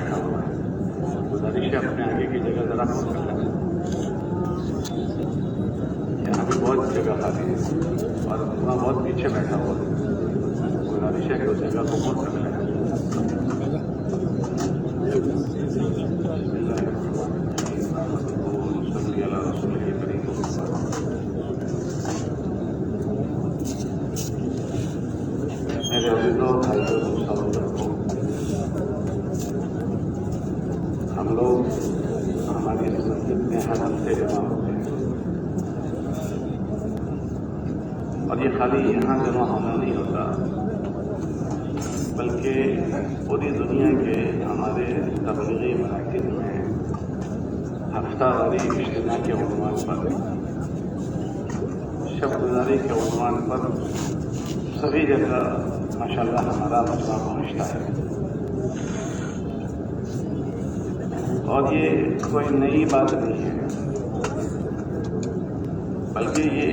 بیٹھا ہوا ہے. گزارش ہے اپنے آگے کی جگہ ذرا نوٹ کر لیں. یہاں بھی بہت جگہ خالی ہے اور وہاں بہت پیچھے بیٹھا ہوا ہے. گزارش ہے کہ اس جگہ کو نوٹ کر لیں. میرے عزیزوں بھائیوں دوستوں کو ہم لوگ ہماری مسجد میں ہر ہفتے جمع ہوتے ہیں اور یہ خالی یہاں جمع ہونا نہیں ہوتا بلکہ پوری دنیا کے ہمارے تبلیغی مراکز میں ہفتہ واری اجتماع کے عنوان پر شب گزاری کے عنوان پر سبھی جگہ ماشاءاللہ ہمارا مجمع پہنچتا ہے. اور یہ کوئی نئی بات نہیں ہے بلکہ یہ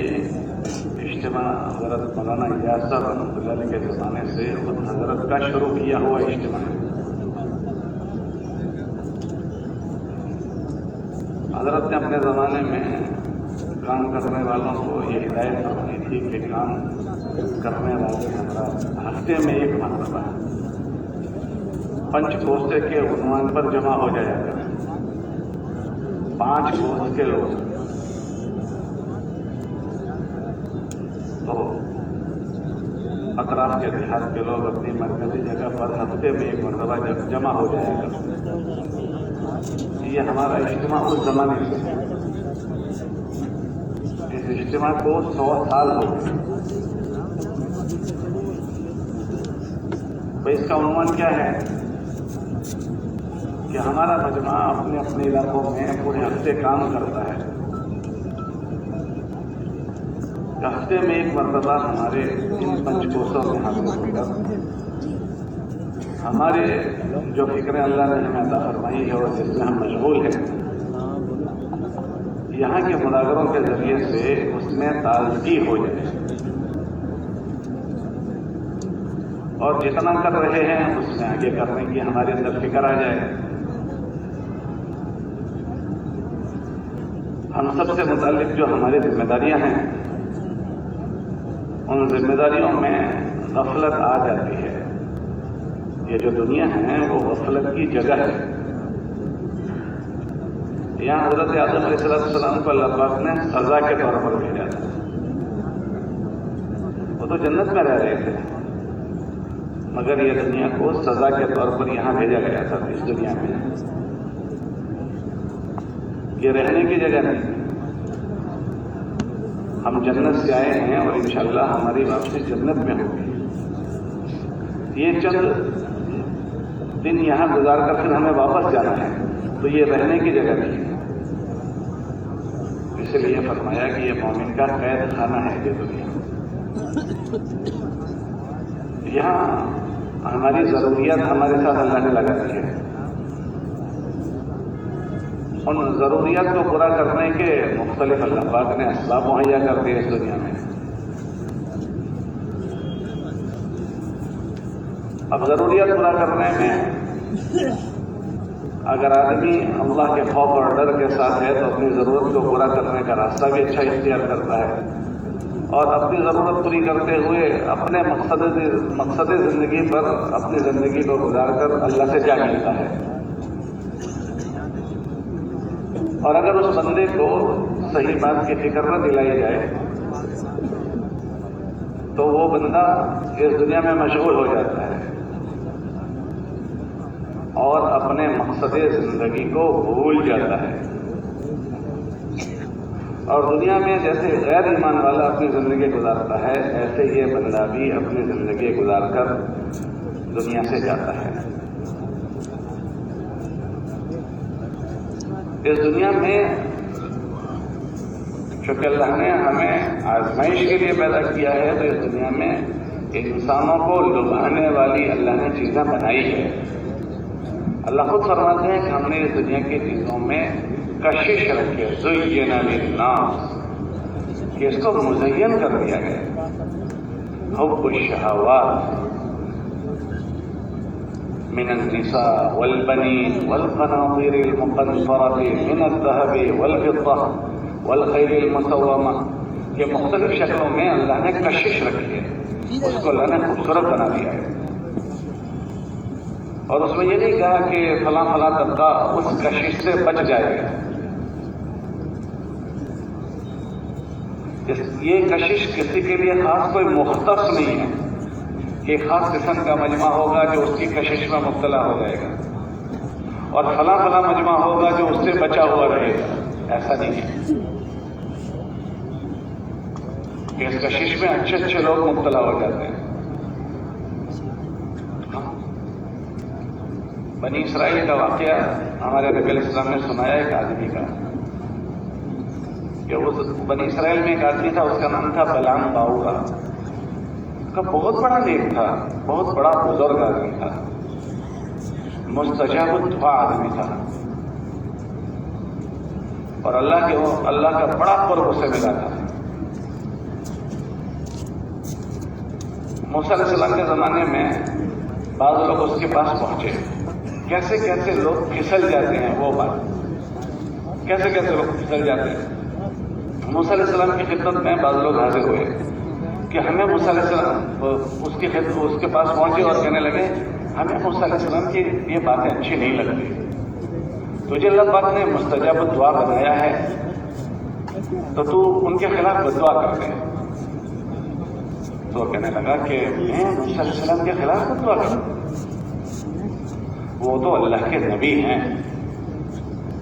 اجتماع حضرت مولانا الیاس صاحب رحمۃ اللہ علیہ کے زمانے سے خود حضرت کا شروع کیا ہوا اجتماع ہے. حضرت نے اپنے زمانے میں کام کرنے والوں کو یہ ہدایت کرنی تھی کہ کام کرنے والے حضرات ہفتے میں ایک مرتبہ پنچ کوسے کے عنوان پر جمع ہو جایا کریں. 5 کوس کے لوگ تو اطراف کے دیہات کے لوگ اپنی مرکزی جگہ پر ہفتے میں ایک مرتبہ جمع ہو جایا کریں. یہ ہمارا اجتماع اس زمانے سے ہے. اس اجتماع کو 100 سال ہو گئے. اس کا عنوان کیا ہے کہ ہمارا مجمع اپنے اپنے علاقوں میں پورے ہفتے کام کرتا ہے. ہفتے میں ایک مرتبہ ہمارے ان 5 کوسوں میں حاصل ہو کر ہمارے جو فکریں اللہ نے ہمیں عطا فرمائی ہے اور جس میں ہم مشغول ہیں یہاں کے مناظروں کے ذریعے سے اس میں تازگی ہو جائے اور جتنا کر رہے ہیں اس میں آگے کرنے کی ہمارے اندر فکر آ جائے. ہم سب سے متعلق جو ہماری ذمہ داریاں ہیں ان ذمہ داریوں میں غفلت آ جاتی ہے. یہ جو دنیا ہے وہ غفلت کی جگہ ہے. یہاں حضرت آدم علیہ السلام کو اللہ پاک نے سزا کے طور پر بھیجا تھا. وہ تو جنت میں رہ رہے تھے مگر یہ دنیا کو سزا کے طور پر یہاں بھیجا گیا تھا. اس دنیا میں یہ رہنے کی جگہ نہیں. ہم جنت سے آئے ہیں اور انشاءاللہ ہماری واپسی جنت میں ہوگی. یہ چند دن یہاں گزار کر پھر ہمیں واپس جانا ہے تو یہ رہنے کی جگہ نہیں ہے. اس لیے فرمایا کہ یہ مومن کا قید خانہ ہے یہ دنیا. یہاں ہماری ضروریات ہمارے ساتھ اللہ نے لگا دی ہے. ان ضروریات کو پورا کرنے کے مختلف اللہ پاک نے اسباب مہیا کر دیے اس دنیا میں. اب ضروریات پورا کرنے میں اگر آدمی اللہ کے خوف اور ڈر کے ساتھ ہے تو اپنی ضرورت کو پورا کرنے کا راستہ بھی اچھا اختیار کرتا ہے اور اپنی ضرورت پوری کرتے ہوئے اپنے مقصد زندگی پر اپنی زندگی کو گزار کر اللہ سے جا ملتا ہے. اور اگر اس بندے کو صحیح بات کی فکر نہ دلائی جائے تو وہ بندہ اس دنیا میں مشغول ہو جاتا ہے اور اپنے مقصد زندگی کو بھول جاتا ہے. اور دنیا میں جیسے غیر ایمان والا اپنی زندگی گزارتا ہے ایسے یہ بندہ بھی اپنی زندگی گزار کر دنیا سے جاتا ہے. اس دنیا میں چونکہ اللہ نے ہمیں آزمائش کے لیے پیدا کیا ہے تو اس دنیا میں انسانوں کو لبھانے والی اللہ نے چیزیں بنائی ہے. اللہ خود فرماتے ہیں کہ ہم نے اس دنیا کی چیزوں میں کشش رکھے زین للناس کہ اس کو مزین کر دیا گیا. حب الشہوات من النساء والبنين والقناطير المقنطرة من الذهب والفضة والخيل المسومة، یہ مختلف شکلوں میں اللہ نے کشش رکھی ہے، اس کو اللہ نے خوبصورت بنا دیا ہے. اور اس میں یہ نہیں کہا کہ فلاں فلاں طبقہ اس کشش سے بچ جائے گا. یہ کشش کسی کے لیے خاص کوئی مختص نہیں ہے کہ خاص قسم کا مجمع ہوگا جو اس کی کشش میں مبتلا ہو جائے گا اور فلاں فلاں مجمع ہوگا جو اس سے بچا ہوا رہے گا. ایسا نہیں ہے کہ اس کشش میں اچھے اچھے لوگ مبتلا ہو جاتے ہیں. بنی اسرائیل کا واقعہ ہمارے نبی علیہ السلام نے سنایا ایک آدمی کا کہ وہ بنی اسرائیل میں ایک آدمی تھا، اس کا نام تھا بلعام باؤرا. اس کا بہت بڑا نیک تھا، بہت بڑا بزرگ آدمی تھا، مستجاب الدعا آدمی تھا، اور اللہ کا بڑا قرب اسے ملا تھا. موسیٰ علیہ السلام کے زمانے میں بعض لوگ اس کے پاس پہنچے. کیسے کیسے لوگ پھسل جاتے ہیں، وہ بات کیسے کیسے لوگ پھسل جاتے ہیں. موسیٰ علیہ السلام کی خدمت میں بعض لوگ حاضر ہوئے کہ ہمیں موسیٰ علیہ السلام اس کے پاس پہنچے اور کہنے لگے ہمیں موسیٰ علیہ السلام کی یہ باتیں اچھی نہیں لگتی، تجھے اللہ پاک نے مستجاب الدعا بنایا ہے تو تو ان کے خلاف بددعا کرتے ہیں. تو کہنے لگا کہ میں موسیٰ علیہ السلام کے خلاف بددعا کروں، وہ تو اللہ کے نبی ہیں.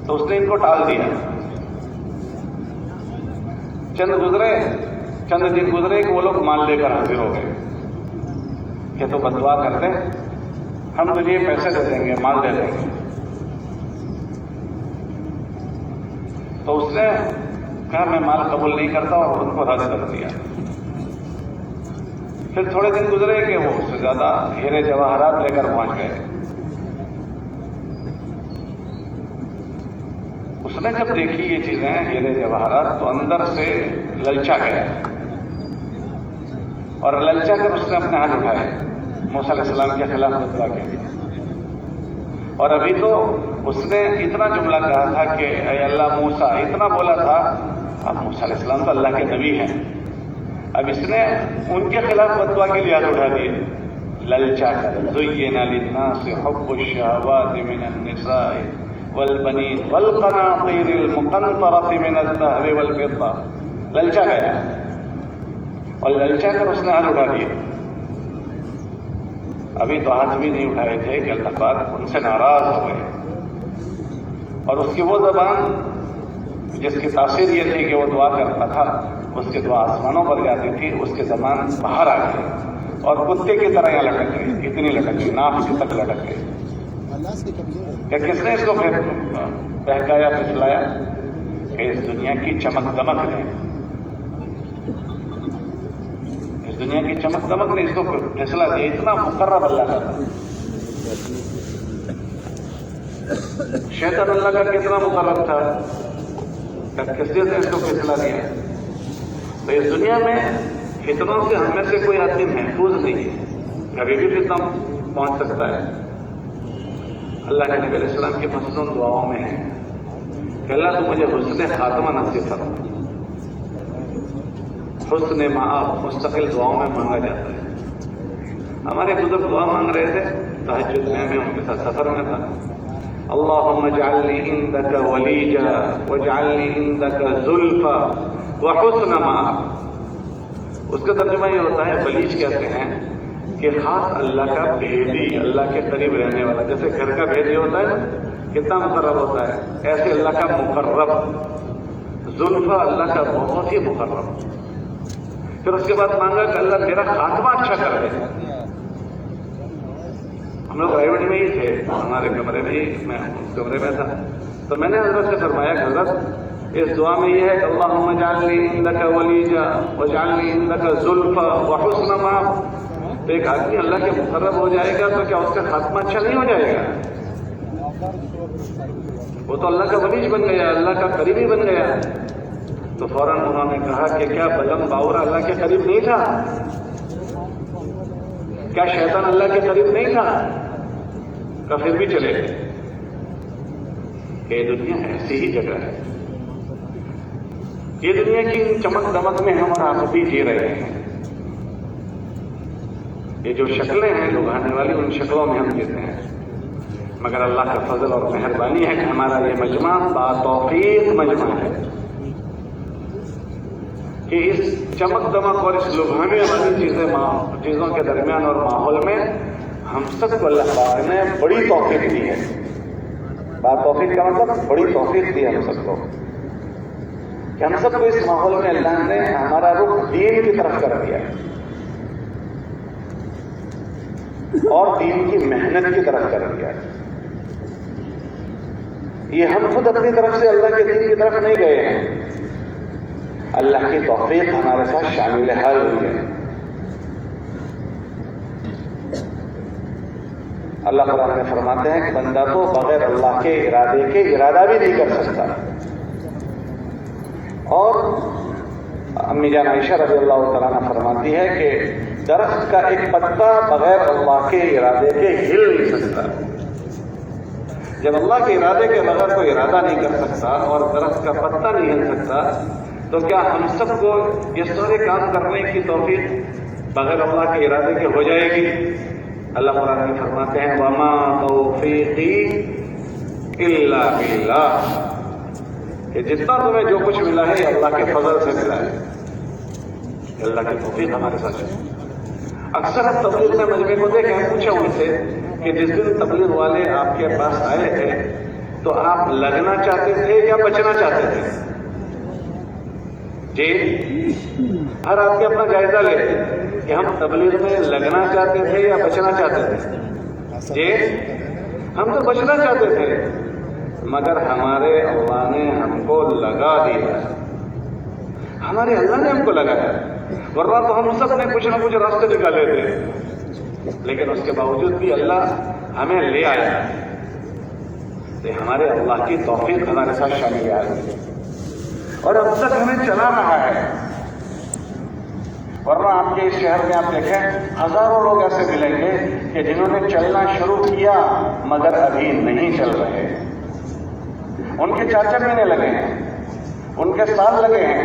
تو اس نے ان کو ٹال دیا. چند دن گزرے کہ وہ لوگ مال لے کر حاضر ہو گئے کہ تو بددعا کرتے ہم تجھے پیسے دے دیں گے، مال دے دیں گے. تو اس نے کہا میں مال قبول نہیں کرتا اور ان کو رد کر دیا. پھر تھوڑے دن گزرے کہ وہ اس سے زیادہ ہیرے جواہرات لے کر پہنچ گئے. اس نے جب دیکھی یہ چیزیں ہیرے جواہرات تو اندر سے للچا گیا اور للچا کر اس نے اپنے ہاتھ اٹھائے موسیٰ علیہ السلام کے خلاف بددعا کی. اور ابھی تو اس نے اتنا جملہ کہا تھا کہ اے اللہ موسیٰ، اتنا بولا تھا. اب موسیٰ علیہ السلام تو اللہ کے نبی ہیں، اب اس نے ان کے خلاف بددعا کے لیے ہاتھ اٹھا دیے. للچا کر زُيِّنَ لِلنَّاسِ حُبُّ الشَّهَوَاتِ مِنَ النِّسَاءِ والبنین والقناطیر المقنطرة من الذهب والفضة. للچا گیا اور للچا کر اس نے ہاتھ اٹھا دیے. ابھی تو ہاتھ بھی نہیں اٹھائے تھے کہ اللہ پاک ان سے ناراض ہو گئے. اور اس کی وہ زبان جس کی تاثیر یہ تھی کہ وہ دعا کرتا تھا، اس کی دعا آسمانوں پر جاتی تھی، اس کی زبان باہر آ گئی اور کتے کی طرح یہاں لٹک گئی. کتنی لٹک گئی؟ ناف کی تک لٹک گئی. کہ کس نے اس کو بہکایا پھسلایا؟ کہ اس دنیا کی چمک دمک نے، اس دنیا کی چمک دمک نے اس کو پھسلا دیا. اتنا مقرب اللہ کا تھا. شیطان اللہ کا کتنا مقرب تھا، کس نے اس کو پھسلا دیا. تو اس دنیا میں فتنوں سے ہم میں سے کوئی آدمی محفوظ نہیں ہے، کبھی بھی فتنہ پہنچ سکتا ہے. اللہ کے نبی علیہ السلام کی مصنون دعاؤں میں ہے کہ اللہ تو مجھے حسن خاتمہ نصیب فرما. حسن معاب مستقل دعاؤں میں مانگا جاتا ہے. ہمارے بزرگ دعا مانگ رہے تھے تہجد میں ان کے ساتھ سفر میں تھا. اللہم اجعلنی عندک ولیجا واجعلنی عندک زلفا وحسن معاب. اس کا ترجمہ یہ ہوتا ہے، ولیج کہتے ہیں کہ خاص اللہ کا بھیدی، اللہ کے قریب رہنے والا. جیسے گھر کا بھیدی ہوتا ہے کتنا مقرب ہوتا ہے، ایسے اللہ کا مقرب. زلفا اللہ کا بہت ہی مقرب. پھر اس کے بعد مانگا کہ اللہ تیرا خاتمہ اچھا کر دے. ہم لوگ پرائیویٹ میں ہی تھے، ہمارے کمرے میں ہی، میں اس کمرے میں تھا. تو میں نے حضرت سے فرمایا کہ حضرت اس دعا میں یہ ہے کہ اللہم اجعلنی عندک ولیجا واجعلنی عندک زلفا وحسن معاب. تو ایک آدمی اللہ کے مقرب ہو جائے گا تو کیا اس کا خاتمہ اچھا نہیں ہو جائے گا؟ وہ تو اللہ کا ولیج بن گیا، اللہ کا قریبی بن گیا. تو فوراً انہوں نے کہا کہ کیا بلعام باؤرا اللہ کے قریب نہیں تھا؟ کیا شیطان اللہ کے قریب نہیں تھا؟ کا پھر بھی چلے گئے کہ دنیا ایسی ہی جگہ ہے. یہ دنیا کی چمک دمک میں ہم اور آپ بھی جی رہے ہیں. یہ جو شکلیں ہیں لبھانے والی ان شکلوں میں ہم جیتے ہیں. مگر اللہ کا فضل اور مہربانی ہے کہ ہمارا یہ مجمع باتوفیق مجمع ہے کہ اس چمک دمک اور اس لبھانے والی چیزوں کے درمیان اور ماحول میں ہم سب کو اللہ پاک نے بڑی توفیق دی ہے. بات توفیق کا مطلب بڑی توفیق دی ہے ہم سب کو کہ ہم سب کو اس ماحول میں اللہ نے ہمارا رخ دین کی طرف کر دیا اور دین کی محنت کی طرف کر دیا. یہ ہم خود اپنی طرف سے اللہ کے دین کی طرف نہیں گئے ہیں. اللہ کی توفیق ہمارے ساتھ شامل حال ہوئی ہے. اللہ قرآن میں فرماتے ہیں کہ بندہ تو بغیر اللہ کے ارادے کے ارادہ بھی نہیں کر سکتا. اور امی جان عائشہ رضی اللہ تعالیٰ عنہ فرماتی ہے کہ درخت کا ایک پتا بغیر اللہ کے ارادے کے ہل نہیں سکتا. جب اللہ کے ارادے کے بغیر کوئی ارادہ نہیں کر سکتا اور درخت کا پتا نہیں ہل سکتا تو کیا ہم سب کو یہ سارے کام کرنے کی توفیق بغیر اللہ کے ارادے کے ہو جائے گی؟ اللہ قرآن میں فرماتے ہیں وما توفیقی الا باللہ کہ جتنا تمہیں جو کچھ ملا ہے یہ اللہ کے فضل سے ملا ہے. اللہ کی توفیق ہمارے ساتھ ہے. اکثر ہم تبلیغ میں مجمع کو دیکھیں ہم پوچھے ان سے کہ جس دن تبلیغ والے آپ کے پاس آئے تھے تو آپ لگنا چاہتے تھے یا بچنا چاہتے تھے؟ جی ہر آپ کے اپنا جائزہ لے کہ ہم تبلیغ میں لگنا چاہتے تھے یا بچنا چاہتے تھے؟ جی ہم تو بچنا چاہتے تھے مگر ہمارے اللہ نے ہم کو لگا دیا. ہمارے اللہ نے ہم کو لگایا ورنہ تو ہم سب نے کچھ نہ کچھ راستے نکالے تھے لیکن اس کے باوجود بھی اللہ ہمیں لے آیا. ہمارے اللہ کی توفیق ہمارے ساتھ شامل آ گئی اور اب تک ہمیں چلا رہا ہے. ورنہ آپ کے اس شہر میں آپ دیکھیں ہزاروں لوگ ایسے ملیں گے کہ جنہوں نے چلنا شروع کیا مگر ابھی نہیں چل رہے. ان کے 4 مہینے لگے ہیں, ان کے سال لگے ہیں,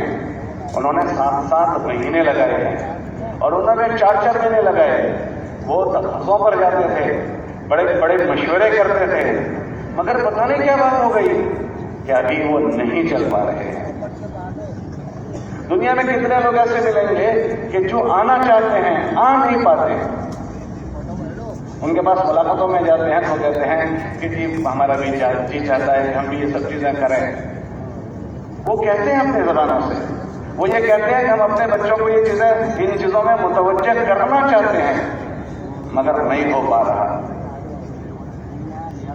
انہوں نے 7 مہینے لگائے ہیں اور انہوں نے 4 مہینے لگائے. وہ تخصصوں پر جاتے تھے, بڑے بڑے مشورے کرتے تھے مگر پتہ نہیں کیا بات ہو گئی کہ ابھی وہ نہیں چل پا رہے ہیں. دنیا میں کتنے لوگ ایسے ملیں گے کہ جو آنا چاہتے ہیں آ نہیں پاتے. ان کے پاس ملاقاتوں میں جاتے ہیں تو کہتے ہیں کہ جی ہمارا بھی جی چاہتا ہے کہ ہم بھی یہ سب چیزیں کریں. وہ کہتے ہیں اپنی زبانوں سے, وہ یہ کہتے ہیں کہ ہم اپنے بچوں کو یہ چیزیں ان چیزوں میں متوجہ کرنا چاہتے ہیں مگر نہیں ہو پا رہا.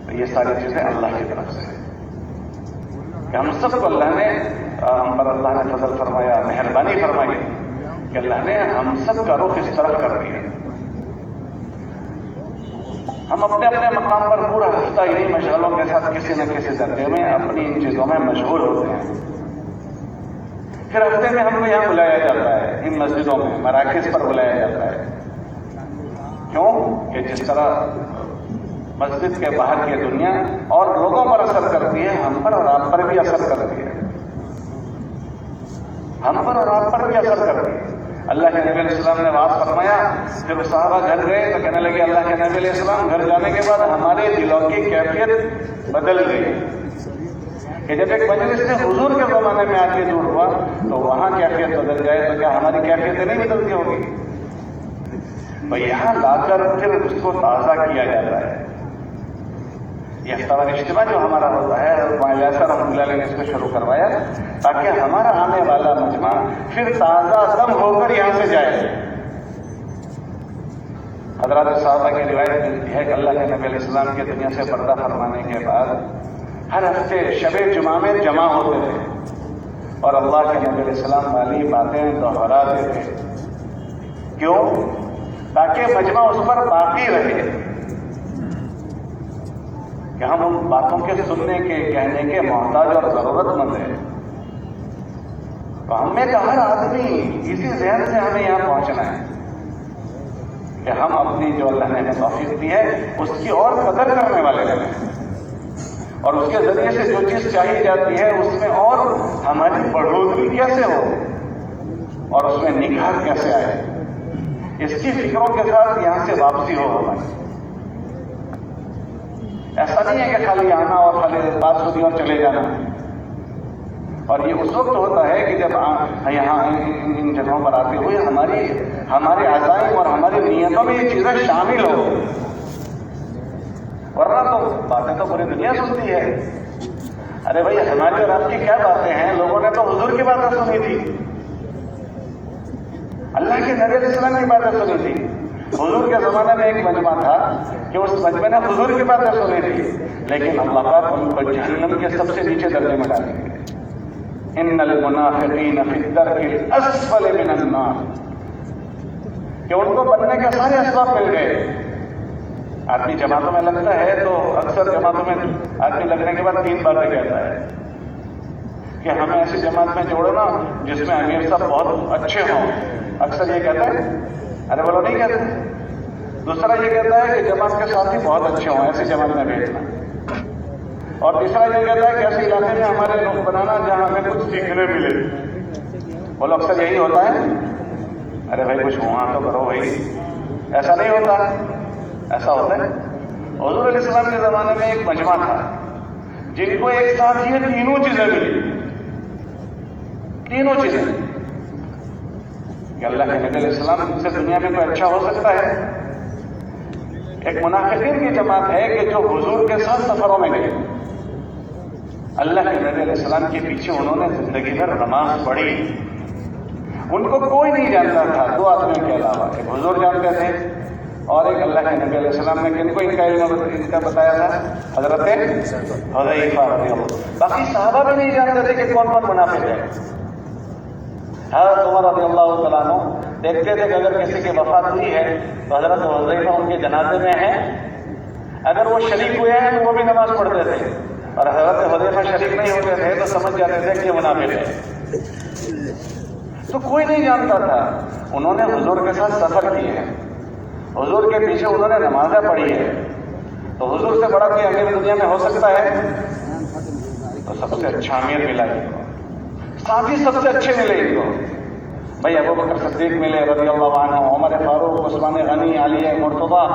تو یہ ساری چیزیں اللہ کی طرف سے کہ ہم سب کو اللہ نے ہم پر اللہ نے فضل فرمایا, مہربانی فرمائی کہ اللہ نے ہم سب کا رخ اس طرف کر دیا. ہم اپنے اپنے مقام پر پورا ہفتہ انہیں مشغلوں کے ساتھ کسی نہ کسی درجے میں اپنی ان چیزوں میں مشغول ہوتے ہیں. پھر ہفتے میں ہم کو یہاں بلایا جاتا ہے, ان مسجدوں میں مراکز پر بلایا جاتا ہے. کیوں کہ جس طرح مسجد کے باہر کی دنیا اور لوگوں پر اثر کرتی ہے, ہم پر اور آپ پر بھی اثر کرتی ہے. ہم پر اور آپ پر بھی اثر کرتی ہے. اللہ کے نبی علیہ السلام نے بات فرمایا, جب صحابہ گھر گئے تو کہنے لگے اللہ کے نبی علیہ السلام گھر جانے کے بعد ہمارے دلوں کی کیفیت بدل گئی کہ جب ایک مجلس سے حضور کے زمانے میں آ کے دور ہوا تو وہاں کیفیت بدل جائے تو کیا ہماری کیفیتیں نہیں بدلتی ہوگی؟ تو یہاں لا کر پھر اس کو تازہ کیا جاتا ہے. یہ ہفتہ اجتماع جو ہمارا ہوتا ہے یاسر رحمۃ اللہ علیہ نے اس کو شروع کروایا تاکہ ہمارا آنے والا مجمع پھر تازہ دم ہو کر یہاں سے جائے. حضرات صحابہ کی روایت ملتی ہے کہ اللہ کے نبی علیہ السلام کے دنیا سے پردہ فرمانے کے بعد ہر ہفتے شب جمعہ میں جمع ہوتے تھے اور اللہ کے نبی علیہ السلام والی باتیں دہراتے تھے. کیوں؟ تاکہ مجمع اس پر باقی رہے کہ ہم ان باتوں کے سننے کے کہنے کے محتاج اور ضرورت مند ہیں. تو ہم میں کا ہر آدمی اسی ذہن سے ہمیں یہاں پہنچنا ہے کہ ہم اپنی جو اللہ نے توفیق دی ہے اس کی اور قدر کرنے والے بنیں، اور اس کے ذریعے سے جو چیز چاہی جاتی ہے اس میں اور ہماری بڑھوتری کیسے ہو اور اس میں نکھار کیسے آئے، اس کی فکروں کے ساتھ یہاں سے واپسی ہو ہماری۔ ایسا نہیں ہے کہ خالی آنا اور خالی بات سنی اور چلے جانا، اور یہ اس وقت ہوتا ہے کہ جب یہاں ان جگہوں پر آتے ہوئے ہمارے عزائم اور ہماری نیتوں میں یہ چیزیں شامل ہو، ورنہ تو باتیں تو پوری دنیا سنتی ہے۔ ارے بھائی ہماری اور آپ کی کیا باتیں ہیں، لوگوں نے تو حضور کی باتیں سنی تھی، اللہ کے نبی علیہ السلام کی باتیں سنی تھی۔ حضور کے زمانے میں ایک مجمع تھا کہ اس مجمع نے حضور کی باتیں سنی تھی، لیکن اللہ پاک ان کو جہنم کے سب سے نیچے درجے میں ڈالیں گے۔ ان المنافقین فی الدرک الاسفل من النار، کہ ان کو بننے کے سارے اسباب مل گئے۔ آدمی جماعتوں میں لگتا ہے تو اکثر جماعتوں میں آدمی لگنے کے بعد 3 باتیں کہتا ہے کہ ہمیں ایسی جماعت میں جوڑو نا جس میں امیر صاحب بہت اچھے ہوں، اکثر یہ کہتا ہے، ارے بولو نہیں کہتے۔ دوسرا یہ کہتا ہے کہ جماعت کے ساتھی بہت اچھے ہوں، ایسی جماعت میں بھیجنا۔ اور تیسرا یہ کہتا ہے کہ ایسے علاقے میں ہمارے لوگ بنانا جہاں ہمیں کچھ سیکھنے ملے۔ بولو اکثر یہی ہوتا ہے، ارے بھائی کچھ وہاں تو کرو بھائی، ایسا نہیں ہوتا، ایسا ہوتا ہے۔ حضور علیہ السلام کے زمانے میں ایک مجمع تھا جن کو ایک ساتھ یہ تینوں چیزیں ملی، تینوں چیزیں کہ اللہ کے نبی علیہ السلام سے دنیا میں کوئی اچھا ہو سکتا ہے۔ ایک منافقین کی جماعت ہے کہ جو حضور کے ساتھ سفروں میں گئے، اللہ کے نبی علیہ السلام کے پیچھے انہوں نے زندگی بھر نماز پڑھی، ان کو کوئی نہیں جانتا تھا 2 آدمیوں کے علاوہ، ایک حضور جانتے تھے اور ایک اللہ کے نبی علیہ السلام نے کن کو ان کا بتایا تھا، حضرت حذیفہ رضی اللہ۔ باقی صحابہ بھی نہیں جانتے تھے کہ کون کون منافق ہے۔ حضرت عمر رضی اللہ تعالیٰ عنہ دیکھتے تھے کہ اگر کسی کی وفات ہوئی ہے تو حضرت حذیفہ ان کے جنازے میں ہیں، اگر وہ شریک ہوئے ہیں تو وہ بھی نماز پڑھتے تھے، اور حضرت حذیفہ شریک نہیں ہوتے تھے تو سمجھ جاتے تھے کہ یہ منافق ہے۔ تو کوئی نہیں جانتا تھا، انہوں نے حضور کے ساتھ سفر کیے ہیں، حضور کے پیچھے انہوں نے نمازیں پڑھی ہے، تو حضور سے بڑا کوئی امیر دنیا میں ہو سکتا ہے؟ تو سب سے اچھا امیر ملا ان کو، ساتھی سب سے اچھے ملے ان کو۔ بھائی ابو بکر صدیق ملے رضی اللہ عنہ، عمر فاروق، عثمان غنی، علی مرتضیٰ،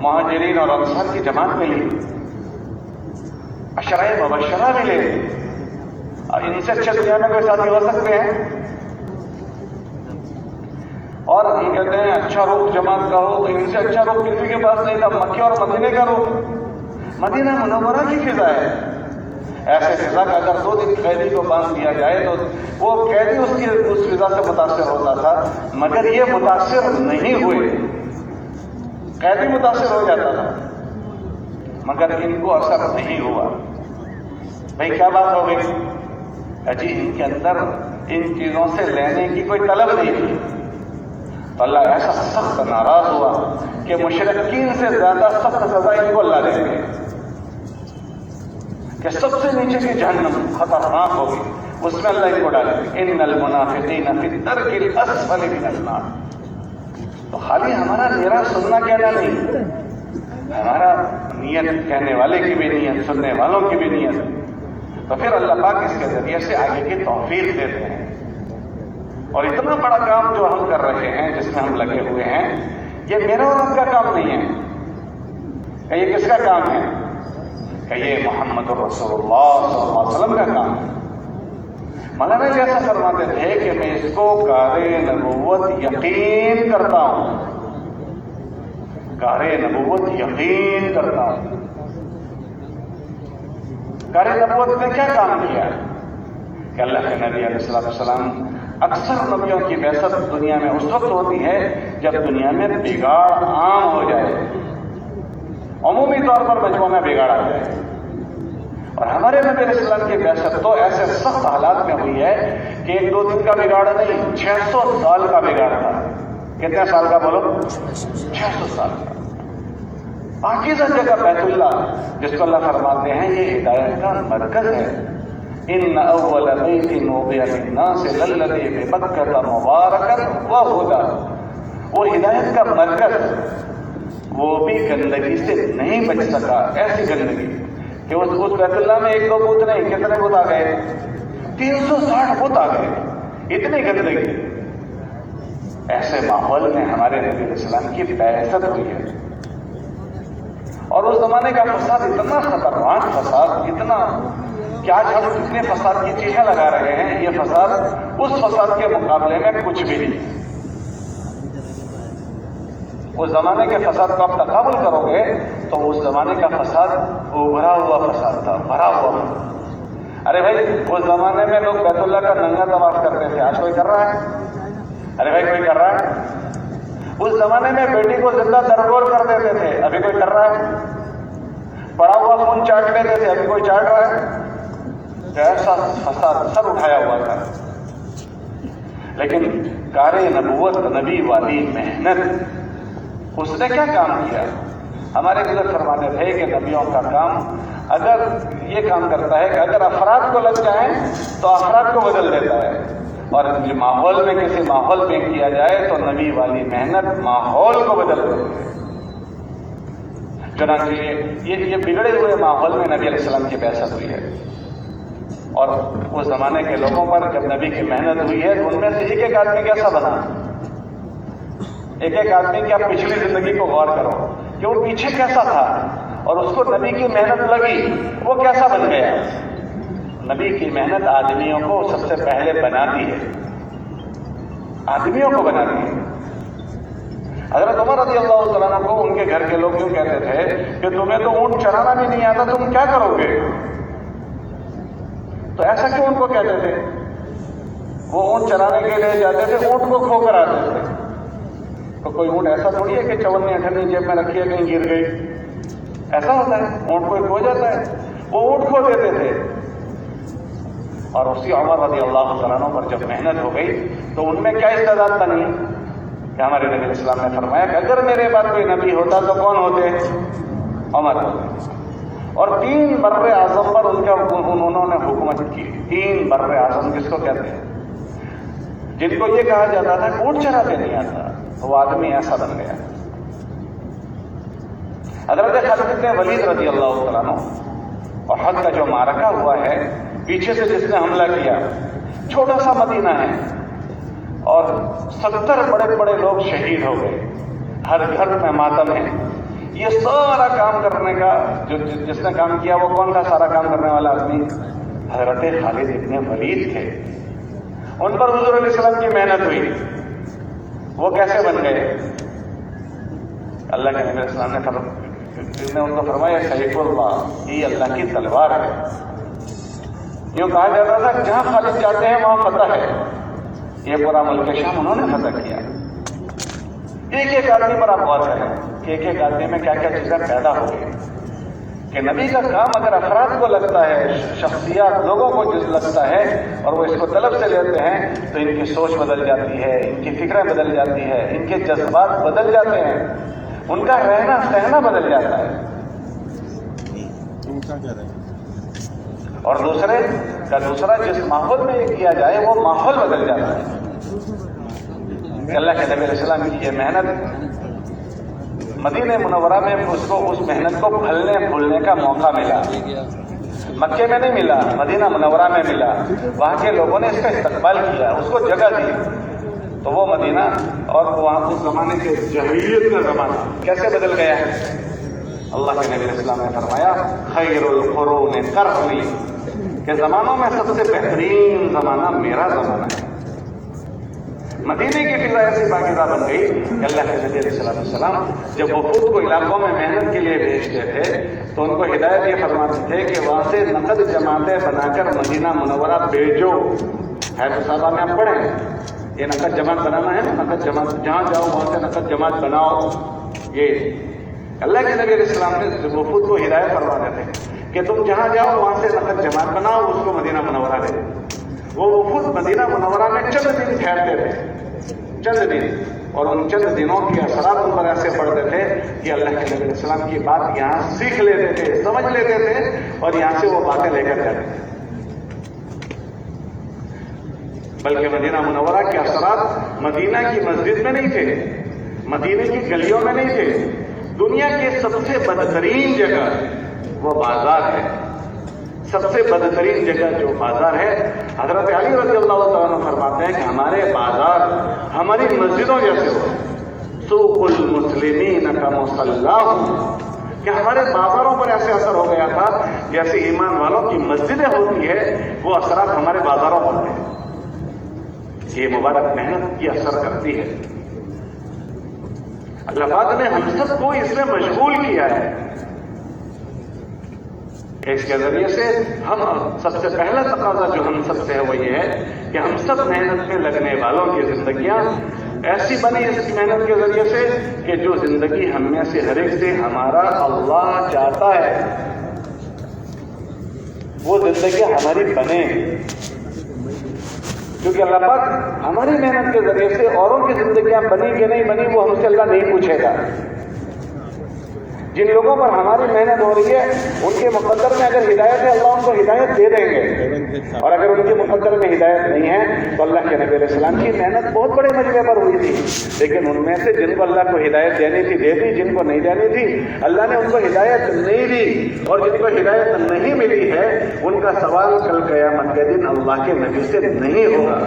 مہاجرین اور انصار کی جماعت ملی، عشرہ مبشرہ ملے، اور ان سے اچھے دنیا میں کوئی ساتھی ہو سکتے ہیں؟ اور ہم کہتے ہیں اچھا رخ جماعت کا ہو، تو ان سے اچھا رخ کسی کے پاس نہیں تھا، مکے اور مدینے کا رخ، مدینہ منورہ کی فضا ہے۔ ایسے فضا کا اگر 2 دن قیدی کو باندھ دیا جائے تو وہ قیدی اس فضا سے متاثر ہوتا تھا، مگر یہ متاثر نہیں ہوئے، قیدی متاثر ہو جاتا تھا مگر ان کو اثر نہیں ہوا۔ بھائی کیا بات ہو گئی؟ اجی ان کے اندر ان چیزوں سے لینے کی کوئی طلب نہیں تھی، تو اللہ ایسا سخت ناراض ہوا کہ مشرکین سے زیادہ سخت سزا ان کو اللہ دے گے، کہ سب سے نیچے کی جہنم خطرناک ہوگی، اس میں اللہ ان کو ڈالے گا۔ ان المنافقین فی الدرک الاسفل من النار۔ تو خالی ہمارا میرا سننا کہنا نہیں، ہمارا نیت کہنے والے کی بھی نیت، سننے والوں کی بھی نیت، تو پھر اللہ پاک اس کے ذریعے سے آگے کی توفیق دیتے ہیں۔ اور اتنا بڑا کام جو ہم کر رہے ہیں، جس میں ہم لگے ہوئے ہیں، یہ میرا اور آپ کا کام نہیں ہے، کہ یہ کس کا کام ہے؟ کہ یہ محمد رسول اللہ صلی اللہ علیہ وسلم کا کام ہے۔ مولانا جی ایسا فرماتے تھے کہ میں اس کو کار نبوت یقین کرتا ہوں، کار نبوت یقین کرتا ہوں۔ کار نبوت نے کیا کام کیا کہ اللہ کے نبی علیہ السلام، اکثر نبیوں کی بعثت دنیا میں اس وقت ہوتی ہے جب دنیا میں بگاڑ عام ہو جائے، عمومی طور پر مجموعہ میں بگاڑ آ جائے، اور ہمارے نبی علیہ السلام کی بعثت تو ایسے سخت حالات میں ہوئی ہے کہ 1-2 دن کا بگاڑ نہیں، 600 سال کا بگاڑ تھا۔ کتنے سال کا بولو؟ 600 سال کا۔ پاکیزہ جگہ بیت اللہ، جس کو اللہ فرماتے ہیں یہ ہدایت کا مرکز ہے۔ ان اول بیت وضع للناس للذی ببکۃ مبارکا وہدی، وہ ہدایت کا مرکز وہ بھی گندگی سے نہیں بچ سکا. ایسی گندگی کہ اس بیت اللہ میں 1-2 بت نہیں, کتنے بت آ گئے؟ 360 بت آ گئے. اتنی گندگی. ایسے ماحول میں ہمارے نبی علیہ السلام کی بعثت ہوئی ہے. اور اس زمانے کا فساد اتنا خطرناک فساد, اتنا کہ آج ہم کتنے فساد کی چیزیں لگا رہے ہیں, یہ فساد اس فساد کے مقابلے میں کچھ بھی نہیں. اس زمانے کے فساد کو آپ تقابل کرو گے تو اس زمانے کا فساد ابھرا ہوا فساد تھا, بھرا ہوا. ارے بھائی اس زمانے میں لوگ بیت اللہ کا ننگا طواف کرتے تھے, آج کوئی کر رہا ہے؟ ارے بھائی کوئی کر رہا ہے؟ اس زمانے میں بیٹی کو زندہ درگور کر دیتے تھے, ابھی کوئی کر رہا ہے؟ پڑا ہوا خون چاٹ لیتے تھے, ابھی کوئی چاٹ رہا ہے؟ ایسا فساد سر اٹھایا ہوا تھا. لیکن کار نبوت, نبی والی محنت, اس نے کیا کام کیا؟ ہمارے بزرگ فرماتے تھے کہ نبیوں کا کام اگر یہ کام کرتا ہے کہ اگر افراد کو لگ جائیں تو افراد کو بدل دیتا ہے, اور ماحول میں کسی ماحول میں کیا جائے تو نبی والی محنت ماحول کو بدل دیتی ہے. چنانچہ یہ بگڑے ہوئے ماحول میں نبی علیہ السلام کی بعثت ہوئی ہے. اور اس زمانے کے لوگوں پر جب نبی کی محنت ہوئی ہے تو ان میں سے ایک آدمی کیسا بنا, ایک آدمی کی آپ پچھلی زندگی کو غور کرو کہ وہ پیچھے کیسا تھا, اور اس کو نبی کی محنت لگی, وہ کیسا بن گیا. نبی کی محنت آدمیوں کو سب سے پہلے بناتی ہے, آدمیوں کو بناتی ہے. حضرت عمر رضی اللہ تعالیٰ عنہ کو ان کے گھر کے لوگ کیوں کہتے تھے کہ تمہیں تو اونٹ چرانا بھی نہیں آتا, تم کیا کرو گے؟ تو ایسا کیوں ان کو کہتے تھے؟ وہ اونٹ چرانے کے لیے جاتے تھے, اونٹ کو کھو کر آتے تھے. تو کوئی اونٹ ایسا تھوڑی ہے کہ 54 جیب میں رکھی ہے کہیں گر گئی, ایسا ہوتا ہے؟ اونٹ کوئی کھو جاتا ہے, وہ اونٹ کھو دیتے تھے. اور اسی عمر رضی اللہ تعالیٰ عنہ پر جب محنت ہو گئی تو ان میں کیا استعداد بنی کہ ہمارے نبی علیہ السلام نے فرمایا کہ اگر میرے بعد کوئی نبی ہوتا تو کون ہوتے؟ عمر ہوتے. اور 3 بر اعظم پر انہوں نے حکومت کی. 3 بر اعظم کس کو کہتے ہیں؟ جن کو یہ کہا جاتا تھا کہ اونٹ چراتے نہیں آتا, وہ آدمی ایسا بن گیا. حضرت خالد بن ولید رضی اللہ تعالیٰ عنہ, احد کا جو معرکہ ہوا ہے, پیچھے سے جس نے حملہ کیا, چھوٹا سا مدینہ ہے اور 70 بڑے بڑے لوگ شہید ہو گئے, ہر گھر میں ماتم ہے. یہ سارا کام کرنے کا جس نے کام کیا وہ کون تھا؟ سارا کام کرنے والا آدمی حضرت خالد ابن ولید تھے. ان پر حضور علیہ السلام کی محنت ہوئی. وہ کیسے بن گئے؟ اللہ کے نبی علیہ السلام نے ان کو فرمایا سیف اللہ, یہ اللہ کی تلوار ہے. یوں کہا جاتا تھا کہ جہاں خالد جاتے ہیں وہاں فتح ہے. یہ پورا ملک شام انہوں نے فتح کیا. ایک آدمی پر آپ غور کریں کہ ایک آدمی میں کیا کیا چیزیں پیدا ہو گئی. کہ نبی کا کام اگر افراد کو لگتا ہے, شخصیات لوگوں کو لگتا ہے اور وہ اس کو طلب سے لیتے ہیں تو ان کی سوچ بدل جاتی ہے, ان کی فکریں بدل جاتی ہے, ان کے جذبات بدل جاتے ہیں, ان کا رہنا سہنا بدل جاتا ہے. اور دوسرا جس ماحول میں یہ کیا جائے وہ ماحول بدل جاتا ہے. اللہ کے نبی علیہ السلام کی یہ محنت مدینہ منورہ میں اس محنت کو پھلنے پھولنے کا موقع ملا. مکے میں نہیں ملا, مدینہ منورہ میں ملا. وہاں کے لوگوں نے اس کا استقبال کیا, اس کو جگہ دی. تو وہ مدینہ اور وہاں اس زمانے کے جاہلیت کا زمانہ کیسے بدل گیا ہے. اللہ کے نبی علیہ السلام نے فرمایا خیر القرون قرنی, کہ زمانوں میں سب سے بہترین زمانہ میرا زمانہ ہے. مدینے کی فضا ایسی باقاعدہ بن گئی کہ اللہ کے نبی علیہ السلام جب وفود کو علاقوں میں محنت کے لیے بھیجتے تھے تو ان کو ہدایت یہ فرماتے تھے کہ وہاں سے نقد جماعتیں بنا کر مدینہ منورہ بھیجو. ہے تو صاحبہ میں آپ پڑھیں, یہ نقد جماعت بنانا ہے نا, نقد جماعت جہاں جاؤ وہاں سے نقد جماعت بناؤ. یہ اللہ کے نبی علیہ السلام نے وفود کو ہدایت فرماتے تھے کہ تم جہاں جاؤ وہاں سے نقد جماعت بناؤ, اس کو مدینہ منورہ دے. وہ خود مدینہ منورہ میں چند دن ٹھہرتے تھے, چند دن, اور ان چند دنوں کے اثرات ان پر ایسے پڑتے تھے کہ اللہ کے نبی علیہ السلام کی بات یہاں سیکھ لیتے تھے, سمجھ لیتے تھے اور یہاں سے وہ باتیں لے کر جاتے تھے. بلکہ مدینہ منورہ کے اثرات مدینہ کی مسجد میں نہیں تھے, مدینے کی گلیوں میں نہیں تھے. دنیا کی سب سے بدترین جگہ وہ بازار ہے. سب سے بدترین جگہ جو بازار ہے، حضرت علی رضی اللہ تعالیٰ عنہ فرماتے ہیں کہ ہمارے بازار ہماری مسجدوں جیسے ہو. سوق المسلمین کا مصلاہم، کہ ہمارے بازاروں پر ایسے اثر ہو گیا تھا جیسے ایمان والوں کی مسجدیں ہوتی ہے، وہ اثرات ہمارے بازاروں پر ہیں. یہ مبارک محنت کی اثر کرتی ہے. اللہ پاک نے ہم سب کو اس میں مشغول کیا ہے. اس کے ذریعے سے ہم سب سے پہلا تقاضا جو ہم سب سے ہے وہ یہ ہے کہ ہم سب محنت میں لگنے والوں کی زندگیاں ایسی بنی اس محنت کے ذریعے سے کہ جو زندگی ہم میں سے ہر ایک سے ہمارا اللہ چاہتا ہے وہ زندگیاں ہماری بنے. کیونکہ اللہ پاک ہماری محنت کے ذریعے سے اوروں کی زندگیاں بنی کہ نہیں بنی وہ ہم سے اللہ نہیں پوچھے گا. جن لوگوں پر ہماری محنت ہو رہی ہے ان کے مقدر میں اگر ہدایت ہے اللہ ان کو ہدایت دے دیں گے، اور اگر ان کے مقدر میں ہدایت نہیں ہے تو اللہ کے نبی علیہ السلام کی محنت بہت بڑے مجمع پر ہوئی تھی، لیکن ان میں سے جن کو اللہ کو ہدایت دینی تھی دے دی، جن کو نہیں دینی تھی اللہ نے ان کو ہدایت نہیں دی، اور جن کو ہدایت نہیں ملی ہے ان کا سوال کل قیامت کے دن اللہ کے نبی سے نہیں ہوگا.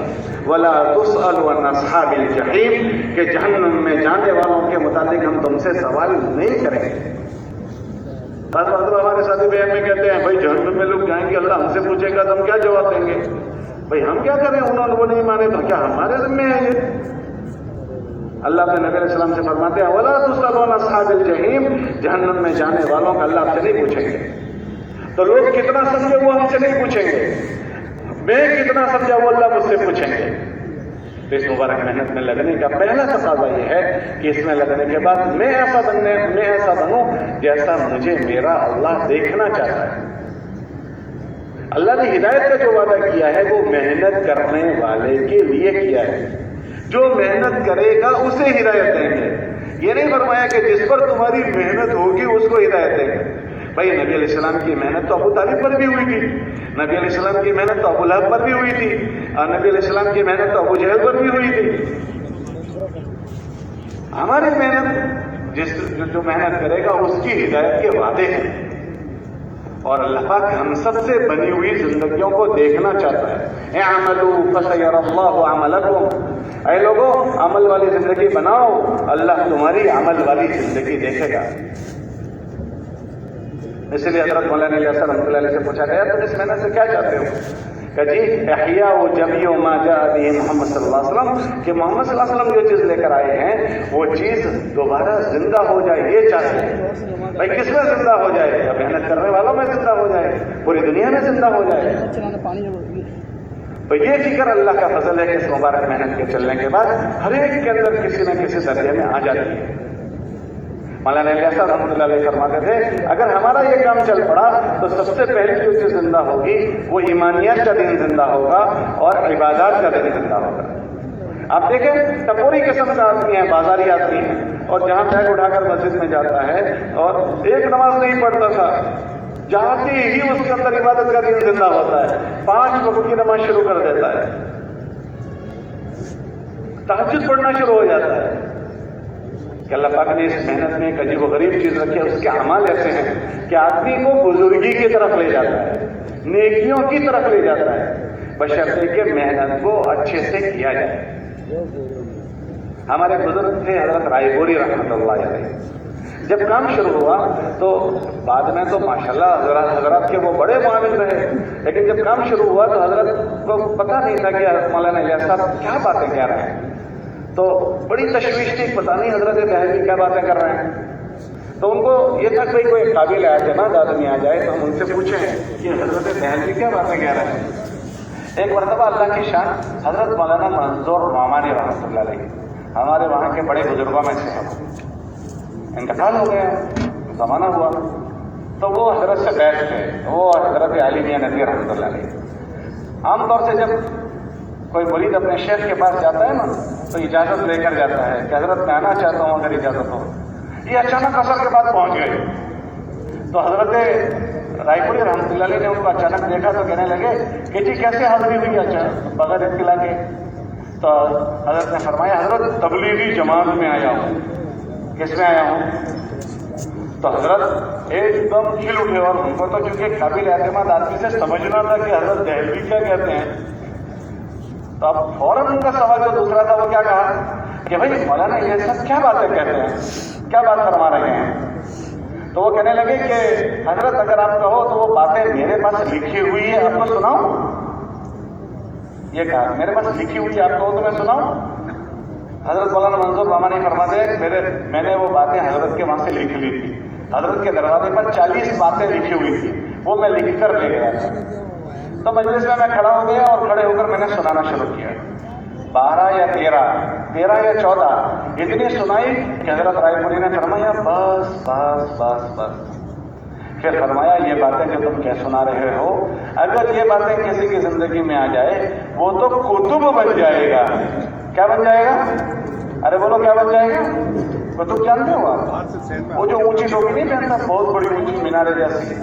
وَلَا تُسْأَلُ عَنْ أَصْحَابِ الْجَحِيمِ، کہ جہنم میں جانے والوں کے متعلق ہم تم سے سوال نہیں کریں گے. بعض مطلب ہمارے ساتھی بیان میں کہتے ہیں بھائی جہنم میں لوگ جائیں گے اللہ ہم سے پوچھے گا تو ہم کیا جواب دیں گے؟ بھائی ہم کیا کریں، انہوں نے وہ نہیں مانے تو کیا ہمارے ذمہ ہے یہ؟ اللہ اپنے نبی علیہ السلام سے فرماتے ہیں وَلَا تُسْأَلُ عَنْ أَصْحَابِ الْجَحِيمِ، جہنم میں جانے والوں کا اللہ آپ سے نہیں پوچھیں گے. تو لوگ کتنا سمجھے وہ ہم سے نہیں پوچھیں گے، میں کتنا سمجھا وہ اللہ مجھ سے پوچھیں گے. تو اس مبارک محنت میں لگنے کا پہلا تقاضا یہ ہے کہ اس میں لگنے کے بعد میں ایسا بنوں جیسا مجھے میرا اللہ دیکھنا چاہتا ہے. اللہ نے ہدایت کا جو وعدہ کیا ہے وہ محنت کرنے والے کے لیے کیا ہے. جو محنت کرے گا اسے ہدایت دیں گے. یہ نہیں فرمایا کہ جس پر تمہاری محنت ہوگی اس کو ہدایت دیں گے. بھائی نبی علیہ السلام کی محنت تو ابو طالب پر بھی ہوئی تھی، نبی علیہ السلام کی محنت تو ابو لہب پر بھی ہوئی تھی، اور نبی علیہ السلام کی محنت تو ابو جہل پر بھی ہوئی تھی. ہماری محنت جو محنت کرے گا اس کی ہدایت کے وعدے ہیں، اور اللہ پاک ہم سب سے بنی ہوئی زندگیوں کو دیکھنا چاہتا ہے. اعملوا فسيرى الله عملكم، اے لوگوں عمل والی زندگی بناؤ، اللہ تمہاری عمل والی زندگی دیکھے گا. اس لیے حضرت مولانا الیاس رحمۃ اللہ علیہ سے پوچھا گیا تم اس محنت سے کیا چاہتے ہو؟ کہ جی احیاء و جميع ما جاء به محمد صلی اللہ علیہ وسلم، کہ محمد صلی اللہ علیہ وسلم جو چیز لے کر آئے ہیں وہ چیز دوبارہ زندہ ہو جائے، یہ چاہتے ہیں. بھائی کس میں زندہ ہو جائے؟ محنت کرنے والوں میں زندہ ہو جائے، پوری دنیا میں زندہ ہو جائے. تو یہ فکر اللہ کا فضل ہے کہ اس مبارک محنت کے چلنے کے بعد ہر ایک کے اندر کسی نہ کسی درجے میں آ جاتی ہے. مولانا الیاس رحمۃ اللہ علیہ فرماتے تھے اگر ہمارا یہ کام چل پڑا تو سب سے پہلے جو چیز زندہ ہوگی وہ ایمانیت کا دن زندہ ہوگا اور عبادات کا دن زندہ ہوگا. آپ دیکھیں ٹپوری قسم کا آدمی ہے، بازاری آدمی ہے، اور جہاں بیگ اٹھا کر مسجد میں جاتا ہے اور ایک نماز نہیں پڑھتا تھا، جاتے ہی اس کے اندر عبادت کا دن زندہ ہوتا ہے، 5 وقت کی نماز شروع کر دیتا ہے، تہجد پڑھنا شروع ہو جاتا ہے. کہ اللہ پاک نے اس محنت میں ایک عجیب و غریب چیز رکھی ہے. اس کے اعمال ایسے ہیں کہ آدمی کو بزرگی کی طرف لے جاتا ہے، نیکیوں کی طرف لے جاتا ہے، بشرطے کہ محنت کو اچھے سے کیا جائے. ہمارے بزرگ تھے حضرت رائے پوری رحمۃ اللہ علیہ. جب کام شروع ہوا تو بعد میں تو ماشاءاللہ حضرات کے وہ بڑے معاون رہے، لیکن جب کام شروع ہوا تو حضرت کو پتہ نہیں تھا کہ مولانا الیاس صاحب کیا باتیں کہہ رہے ہیں. تو بڑی تشویش تھی، پتہ نہیں حضرت دہلوی کیا باتیں کر رہے ہیں. تو ان کو یہ تھا کہ کوئی قابل اعتماد آدمی آ جائے تو ہم ان سے پوچھیں کہ حضرت دہلوی کیا باتیں کہہ رہے ہیں. ایک مرتبہ اللہ کی شان حضرت مولانا منظور نعمانی رحمۃ اللہ علیہ ہمارے وہاں کے بڑے بزرگوں میں سے ہیں، انتقال ہو گیا، زمانہ ہوا، تو وہ حضرت سے بیٹھتے، وہ حضرت علی میاں ندوی رحمۃ اللہ علیہ. عام طور سے جب کوئی مرید اپنے شیخ کے پاس جاتا ہے نا تو اجازت لے کر جاتا ہے کہ حضرت میں آنا چاہتا ہوں اگر اجازت ہو. یہ اچانک عصر کے بعد پہنچ گئے تو حضرت رائے پوری رحمۃ اللہ علیہ نے ان کو اچانک دیکھا تو کہنے لگے کہ جی کیسے حاضری ہوئی اچانک بغیر اطلاع کے؟ تو حضرت نے فرمایا حضرت تبلیغی جماعت میں آیا ہوں. کس میں آیا ہوں؟ تو حضرت ایک دم کھل اٹھے اور ان کو تو چونکہ قابل اعتماد آدمی سے سمجھنا تھا کہ حضرت دہلوی کیا کہتے ہیں. تو اب فوراً ان کا سوال جو دوسرا تھا وہ کیا کہا کہ بھائی مولانا یہ سب کیا باتیں کہتے ہیں, کیا بات فرما رہے ہیں؟ تو وہ کہنے لگے کہ حضرت اگر آپ کہو تو وہ باتیں میرے پاس لکھی ہوئی ہے, آپ کو سناؤں؟ یہ کہا میرے پاس لکھی ہوئی ہے, آپ کہو تو میں سناؤں؟ حضرت مولانا منظور رحمانی فرماتے میں نے وہ باتیں حضرت کے وہاں سے لکھ لی تھی. حضرت کے دروازے پر 40 باتیں لکھی ہوئی تھی, وہ میں لکھ کر لے گیا تھا. تو مجلس میں کھڑا ہو گیا اور کھڑے ہو کر میں نے سنانا شروع کیا. 12 یا 13 یا 14 اتنی سنائی کہ حضرت رائے پوری نے فرمایا بس بس بس بس. پھر فرمایا یہ باتیں جو تم کیا سنا رہے ہو, اگر یہ باتیں کسی کی زندگی میں آ جائے وہ تو کتب بن جائے گا. کیا بن جائے گا؟ ارے بولو کیا بن جائے گا؟ کتب جانتے ہو آپ؟ وہ جو اونچی ٹوپی نہیں پہنتا, بہت بڑی اونچی مینارے جیسی,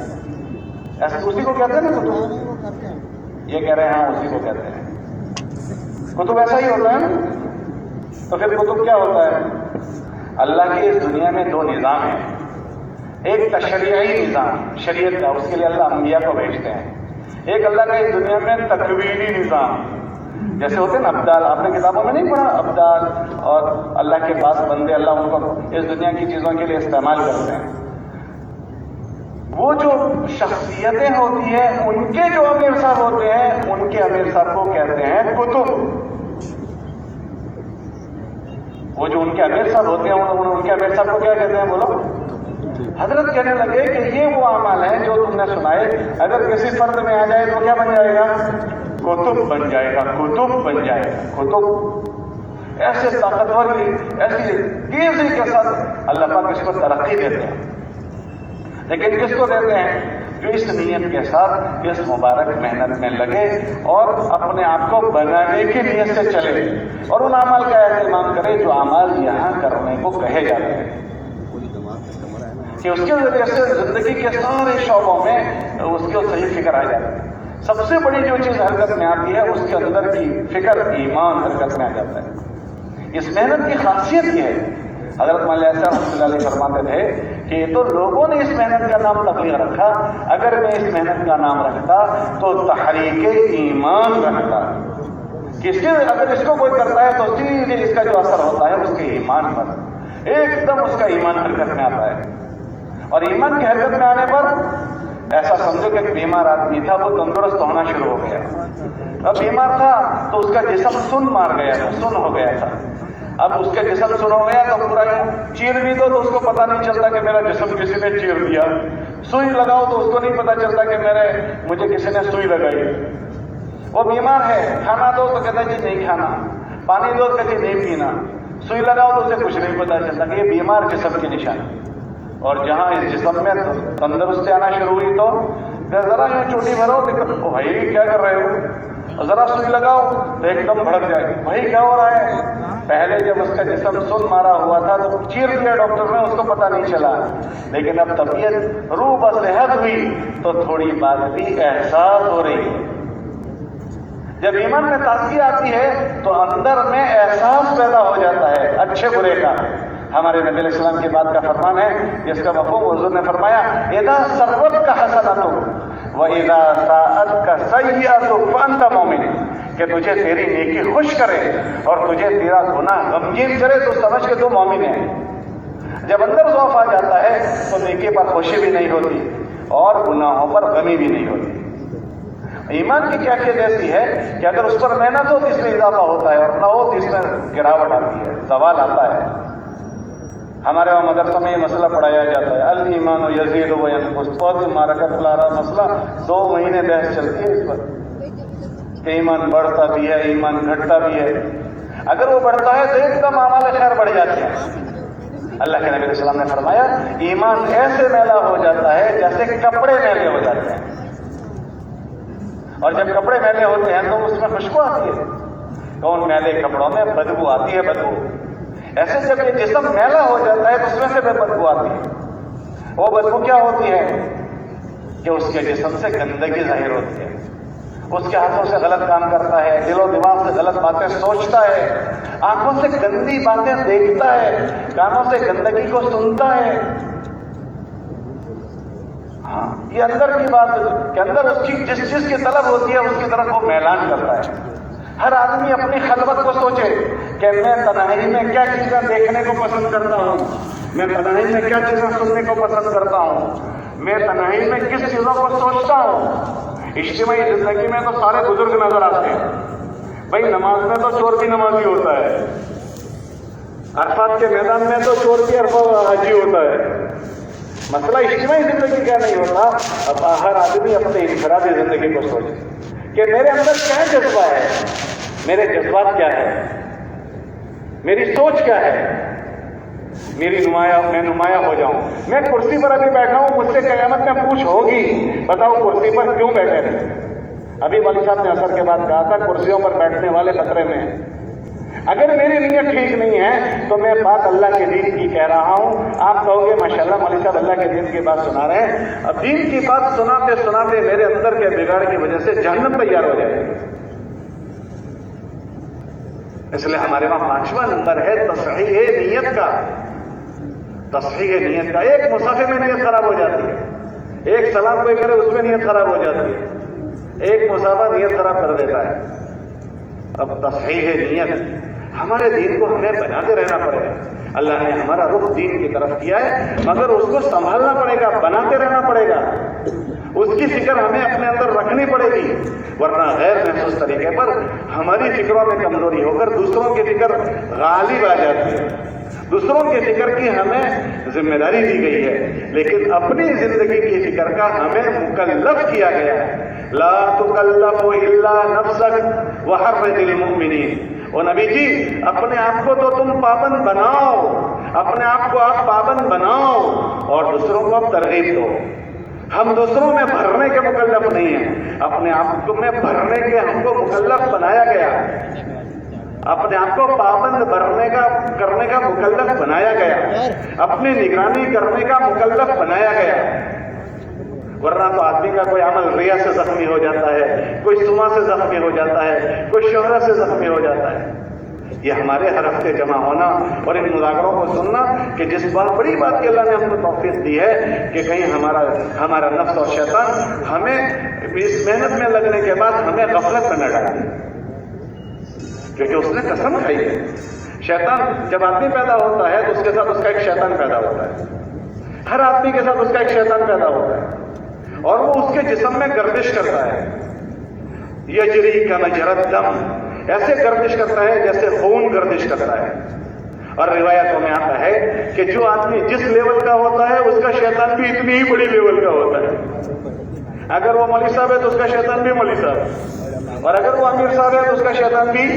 ایسے اسی کو کہتے ہیں نا کتب. یہ کہہ رہے ہیں ہاں اسی کو کہتے ہیں. کتب ایسا ہی ہوتا ہے. تو پھر کتب کیا ہوتا ہے؟ اللہ کی اس دنیا میں 2 نظام ہیں. ایک تشریعی نظام, شریعت کا, اس کے لیے اللہ انبیاء کو بھیجتے ہیں. ایک اللہ کا اس دنیا میں تکوینی نظام, جیسے ہوتے ہیں نا ابدال, آپ نے کتابوں میں نہیں پڑھا ابدال, اور اللہ کے پاس بندے اللہ ان کو اس دنیا کی چیزوں کے لیے استعمال کرتے ہیں. وہ جو شخصیتیں ہوتی ہیں ان کے جو امیر صاحب ہوتے ہیں ان کے امیر صاحب کو کہتے ہیں کتب. وہ جو ان کے امیر صاحب ہوتے ہیں ان کے امیر صاحب کو کیا کہتے ہیں بولو؟ حضرت کہنے لگے کہ یہ وہ اعمال ہیں جو تم نے سنائے, اگر کسی فرد میں آ جائے تو کیا بن جائے گا؟ کتب بن جائے گا. کتب بن جائے گا. کتب ایسے طاقتور کی ایسی تیزی کے ساتھ اللہ پاک اس کو ترقی دیتے ہیں. لیکن کس کو دیتے ہیں؟ جو اس نیت کے ساتھ اس مبارک محنت میں لگے اور اپنے آپ کو بنانے کی نیت سے چلے اور ان اعمال کا اہتمام کرے جو اعمال یہاں کرنے کو کہے جاتے ہیں, کہ اس کے ذریعے سے زندگی کے سارے شعبوں میں اس کو صحیح فکر آ جاتی ہے. سب سے بڑی جو چیز حرکت میں آتی ہے اس کے اندر کی فکر, ایمان حرکت میں آ جاتا ہے. اس محنت کی خاصیت یہ ہے, حضرت مولانا رحمۃ اللہ علیہ فرماتے تھے کہ یہ تو لوگوں نے اس محنت کا نام تبلیغ رکھا, اگر میں اس محنت کا نام رکھتا تو تحریک ایمان رکھتا. اگر اس کو کوئی کرتا ہے تو سیدھے اس کا جو اثر ہوتا ہے اس کے ایمان پر, ایک دم اس کا ایمان حرکت میں آتا ہے. اور ایمان کی حرکت میں آنے پر ایسا سمجھو کہ ایک بیمار آدمی تھا, وہ تندرست ہونا شروع ہو گیا. اب بیمار تھا تو اس کا جسم سن مار گیا تھا, سن ہو گیا تھا. اب اس کا جسم سن ہو گیا تو پورا چیر بھی دو تو اس کو پتا نہیں چلتا کہ میرا جسم کسی نے چیر دیا. سوئی لگاؤ تو اس کو نہیں پتا چلتا کہ مجھے کسی نے سوئی لگائی. وہ بیمار ہے, کھانا دو تو کہتا جی نہیں کھانا, پانی دو تو کہتے نہیں پینا, سوئی لگاؤ تو اسے کچھ نہیں پتا چلتا کہ یہ بیمار جسم کی نشانی. اور جہاں اس جسم میں تندرستی آنا شروع ہوئی تو ذرا یہ چوٹی بھرو, بھائی کیا کر رہے ہو, ذرا سوئی لگاؤ تو ایک دم بھڑک جائے گی, بھائی کیا ہو رہا ہے. پہلے جب اس کا جسم سن مارا ہوا تھا تو چیر دیا ڈاکٹر نے, اس کو پتا نہیں چلا. لیکن اب طبیعت روح بصحت ہوئی تو تھوڑی بات بھی احساس ہو رہی ہے. جب ایمان میں تازگی آتی ہے تو اندر میں احساس پیدا ہو جاتا ہے اچھے برے کا. ہمارے نبی علیہ السلام کی بات کا فرمان ہے جس کا مفہوم حضور نے فرمایا, اذا سرت کا حسنۃ و اذا ساءت کا سیئۃ فانت مومن, کہ تجھے تیری نیکی خوش کرے اور تجھے تیرا گناہ غمگین کرے تو سمجھ کے تو مومن ہے. جب اندر ضعف آ جاتا ہے تو نیکی پر خوشی بھی نہیں ہوتی اور گناہوں پر غمی بھی نہیں ہوتی. ایمان کی کیفیت ایسی ہے کہ اگر اس پر محنت ہو تو اس میں اضافہ ہوتا ہے, اور نہ ہو تو اس میں گراوٹ آتی ہے, زوال آتا ہے. ہمارے وہاں مدرسہ میں یہ مسئلہ پڑھایا جاتا ہے, الایمان یزید و ینقص. بہت مارکہ کھلا مسئلہ 2 مہینے بحث چلتی ہے اس پر کہ ایمان بڑھتا بھی ہے, ایمان گھٹتا بھی ہے. اگر وہ بڑھتا ہے تو ایک دم اعمال خیر بڑھ جاتے ہیں. اللہ کے نبی علیہ السلام نے فرمایا ایمان ایسے میلا ہو جاتا ہے جیسے کپڑے میلے ہو جاتے ہیں, اور جب کپڑے میلے ہوتے ہیں تو اس میں خوشبو آتی ہے, تو ان میلے کپڑوں میں بدبو آتی ہے. بدبو ایسے جب یہ جسم میلا ہو جاتا ہے تو اس میں سے بدبو آتی ہے. وہ بدبو کیا ہوتی ہے کہ اس کے جسم سے گندگی ظاہر ہوتی ہے, اس کے ہاتھوں سے غلط کام کرتا ہے، دل و دماغ سے غلط باتیں سوچتا ہے، آنکھوں سے گندی باتیں دیکھتا ہے، کانوں سے گندگی کو سنتا ہے. ہاں، یہ اندر کی بات کہ اندر اس کی جس چیز کی طلب ہوتی ہے اس کی طرف وہ میلان کرتا ہے. ہر آدمی اپنی خلوت کو سوچے کہ میں تنہائی میں کیا چیزیں دیکھنے کو پسند کرتا ہوں، میں تنہائی میں کیا چیزیں سننے کو پسند کرتا ہوں، میں تنہائی میں کس چیزوں کو سوچتا ہوں. اجتماعی زندگی میں تو سارے بزرگ نظر آتے ہیں بھائی، نماز میں تو چور بھی نمازی ہوتا ہے، عرفات کے میدان میں تو چور بھی حاجی ہوتا ہے. مسئلہ اجتماعی زندگی کا نہیں ہوتا. اب ہر آدمی اپنے انفرادی زندگی کو سوچے کہ میرے اندر کیا جذبہ ہے، میرے جذبات کیا ہے، میری سوچ کیا ہے، میں نمایاں ہو جاؤں. میں کرسی پر ابھی بیٹھا ہوں، مجھ سے قیامت میں پوچھ ہوگی بتاؤ کرسی پر کیوں بیٹھے تھے. ابھی مولوی صاحب نے عصر کے بعد کہا تھا کرسیوں پر بیٹھنے والے خطرے میں ہیں. اگر میری نیت ٹھیک نہیں ہے تو میں بات اللہ کے دین کی کہہ رہا ہوں. آپ کہو گے ماشاءاللہ مولوی صاحب اللہ کے دین کی بات سنا رہے ہیں. اب دین کی بات سناتے سناتے میرے اندر کے بگاڑ کی وجہ سے جہنم تیار ہو جائے گی. اس لیے ہمارے وہاں 5واں نمبر ہے تصحیح نیت کا. تصحیح نیت کا. ایک مصافے میں نیت خراب ہو جاتی ہے، ایک سلام کوئی کرے اس میں نیت خراب ہو جاتی ہے، ایک مسافہ نیت خراب کر دیتا ہے. اب تصحیح نیت ہمارے دین کو ہمیں بناتے رہنا پڑے گا. اللہ نے ہمارا رخ دین کی طرف کیا ہے مگر اس کو سنبھالنا پڑے گا، بناتے رہنا پڑے گا. اس کی فکر ہمیں اپنے اندر رکھنی پڑے گی، ورنہ غیر محسوس طریقے پر ہماری فکروں میں کمزوری ہو کر دوسروں کی فکر غالب آ جاتی ہے. دوسروں کی فکر کی ہمیں ذمہ داری دی گئی ہے لیکن اپنی زندگی کی فکر کا ہمیں مکلف کیا گیا ہے. لا تکلف الا نفسک وحرض المؤمنین. اور نبی جی اپنے آپ کو تو تم پابند بناؤ، اپنے آپ کو آپ پابند بناؤ اور دوسروں کو آپ ترغیب دو. ہم دوسروں میں بھرنے کے مکلف نہیں ہیں، اپنے آپ کو میں بھرنے کے ہم کو مکلف بنایا گیا، اپنے آپ کو پابند کرنے کا مکلف بنایا گیا، اپنی نگرانی کرنے کا مکلف بنایا گیا. ورنہ تو آدمی کا کوئی عمل ریا سے زخمی ہو جاتا ہے، کوئی سما سے زخمی ہو جاتا ہے، کوئی شہرت سے زخمی ہو جاتا ہے. یہ ہمارے ہر ہفتے جمع ہونا اور ان مذاکروں کو سننا کہ جس بڑی بات کی اللہ نے ہم کو توفیق دی ہے کہ کہیں ہمارا نفس اور شیطان ہمیں اس محنت میں لگنے کے بعد ہمیں غفلت میں نہ ڈالے، کیونکہ اس نے قسم کھائی ہے. شیطان جب آدمی پیدا ہوتا ہے تو اس کے ساتھ اس کا ایک شیطان پیدا ہوتا ہے. ہر آدمی کے ساتھ اس کا ایک شیطان پیدا ہوتا ہے اور وہ اس کے جسم میں گردش کرتا ہے. یجری کمجرى الدم، ایسے گردش کرتا ہے جیسے خون گردش کرتا ہے. اور روایتوں میں آتا ہے کہ جو آدمی جس لیول کا ہوتا ہے اس کا شیطان بھی اتنی ہی بڑی لیول کا ہوتا ہے. اگر وہ مولوی صاحب ہے تو اس کا شیطان بھی مولوی صاحب، اور اگر وہ امیر صاحب ہے تو اس کا شیطان بھی.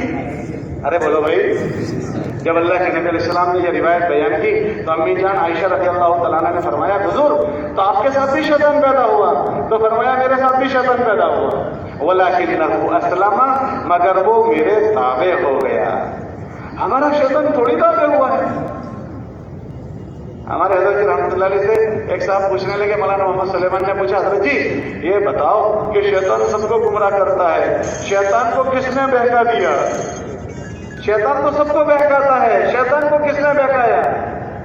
ارے بولو بھائی. جب اللہ کے نبی علیہ السلام نے یہ روایت بیان کی تو امی جان عائشہ رضی اللہ تعالیٰ عنہ نے فرمایا حضور تو آپ کے ساتھ بھی شیطان پیدا ہوا؟ تو فرمایا میرے ساتھ بھی شیطان پیدا ہوا. وَلَكِنَّهُ أَسْلَمَ، مگر وہ میرے تابع ہو گیا. ہمارا شیطان تھوڑی تابع ہوا ہے. ہمارے حضرت رحمۃ اللہ علیہ سے ایک صاحب پوچھنے لگے، مولانا محمد سلیمان نے پوچھا حضرت جی یہ بتاؤ کہ شیطان سب کو گمراہ کرتا ہے، شیطان کو کس نے بہکا دیا؟ شیطان تو سب کو بہکاتا ہے، شیطان کو کس نے بہکایا؟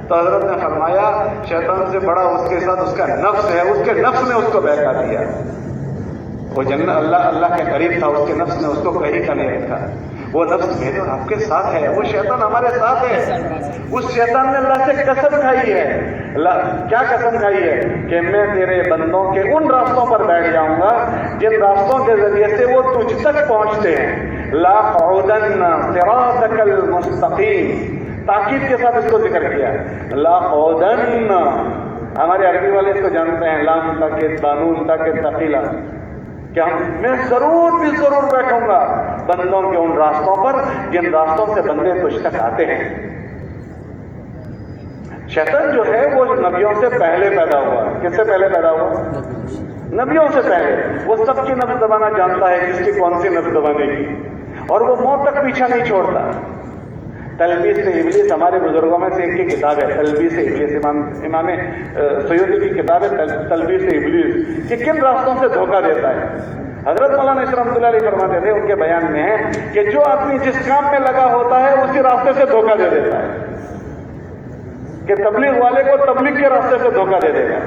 تو حضرت نے فرمایا شیطان سے بڑا اس کے ساتھ اس کا نفس ہے، اس کے نفس نے اس کو بہکا دیا. وہ جنت اللہ کے قریب تھا، اس کے نفس نے اس کو کہیں کا نہیں رکھا. وہ نفس میرے اور آپ کے ساتھ ہے، وہ شیطان ہمارے ساتھ ہے. اس شیطان نے اللہ سے قسم کھائی ہے. کیا قسم کھائی ہے؟ کہ میں تیرے بندوں کے ان راستوں پر بیٹھ جاؤں گا جن راستوں کے ذریعے سے وہ تجھ تک پہنچتے ہیں. لَأَقْعُدَنَّ صِرَاطَكَ الْمُسْتَقِيمَ، تاکید کے ساتھ اس کو ذکر کیا. لَأَقْعُدَنَّ، ہمارے عربی والے اس کو جانتے ہیں لام تاکید بانون تاکید ثقیلہ، کہ میں ضرور بھی ضرور بیٹھوں گا بندوں کے ان راستوں پر جن راستوں سے بندے تجھ تک آتے ہیں. شیطان جو ہے وہ نبیوں سے پہلے پیدا ہوا. کس سے پہلے پیدا ہوا؟ نبیوں سے پہلے. وہ سب کی نبض دبانا جانتا ہے کس کی کون سی نبض دبانے کی، اور وہ موت تک پیچھا نہیں چھوڑتا. تلبیس ابلیس ہمارے بزرگوں میں سے ایک کی کتاب ہے، تلبیس ابلیس، امام سیوطی کی کتاب ہے تلبیس ابلیس، کہ کن راستوں سے دھوکہ دیتا ہے. حضرت مولانا اسلام رحمۃ اللہ علیہ فرماتے تھے، ان کے بیان میں ہے کہ جو آدمی جس کام میں لگا ہوتا ہے اسی راستے سے دھوکہ دے دیتا ہے، کہ تبلیغ والے کو تبلیغ کے راستے سے دھوکہ دے دے گا۔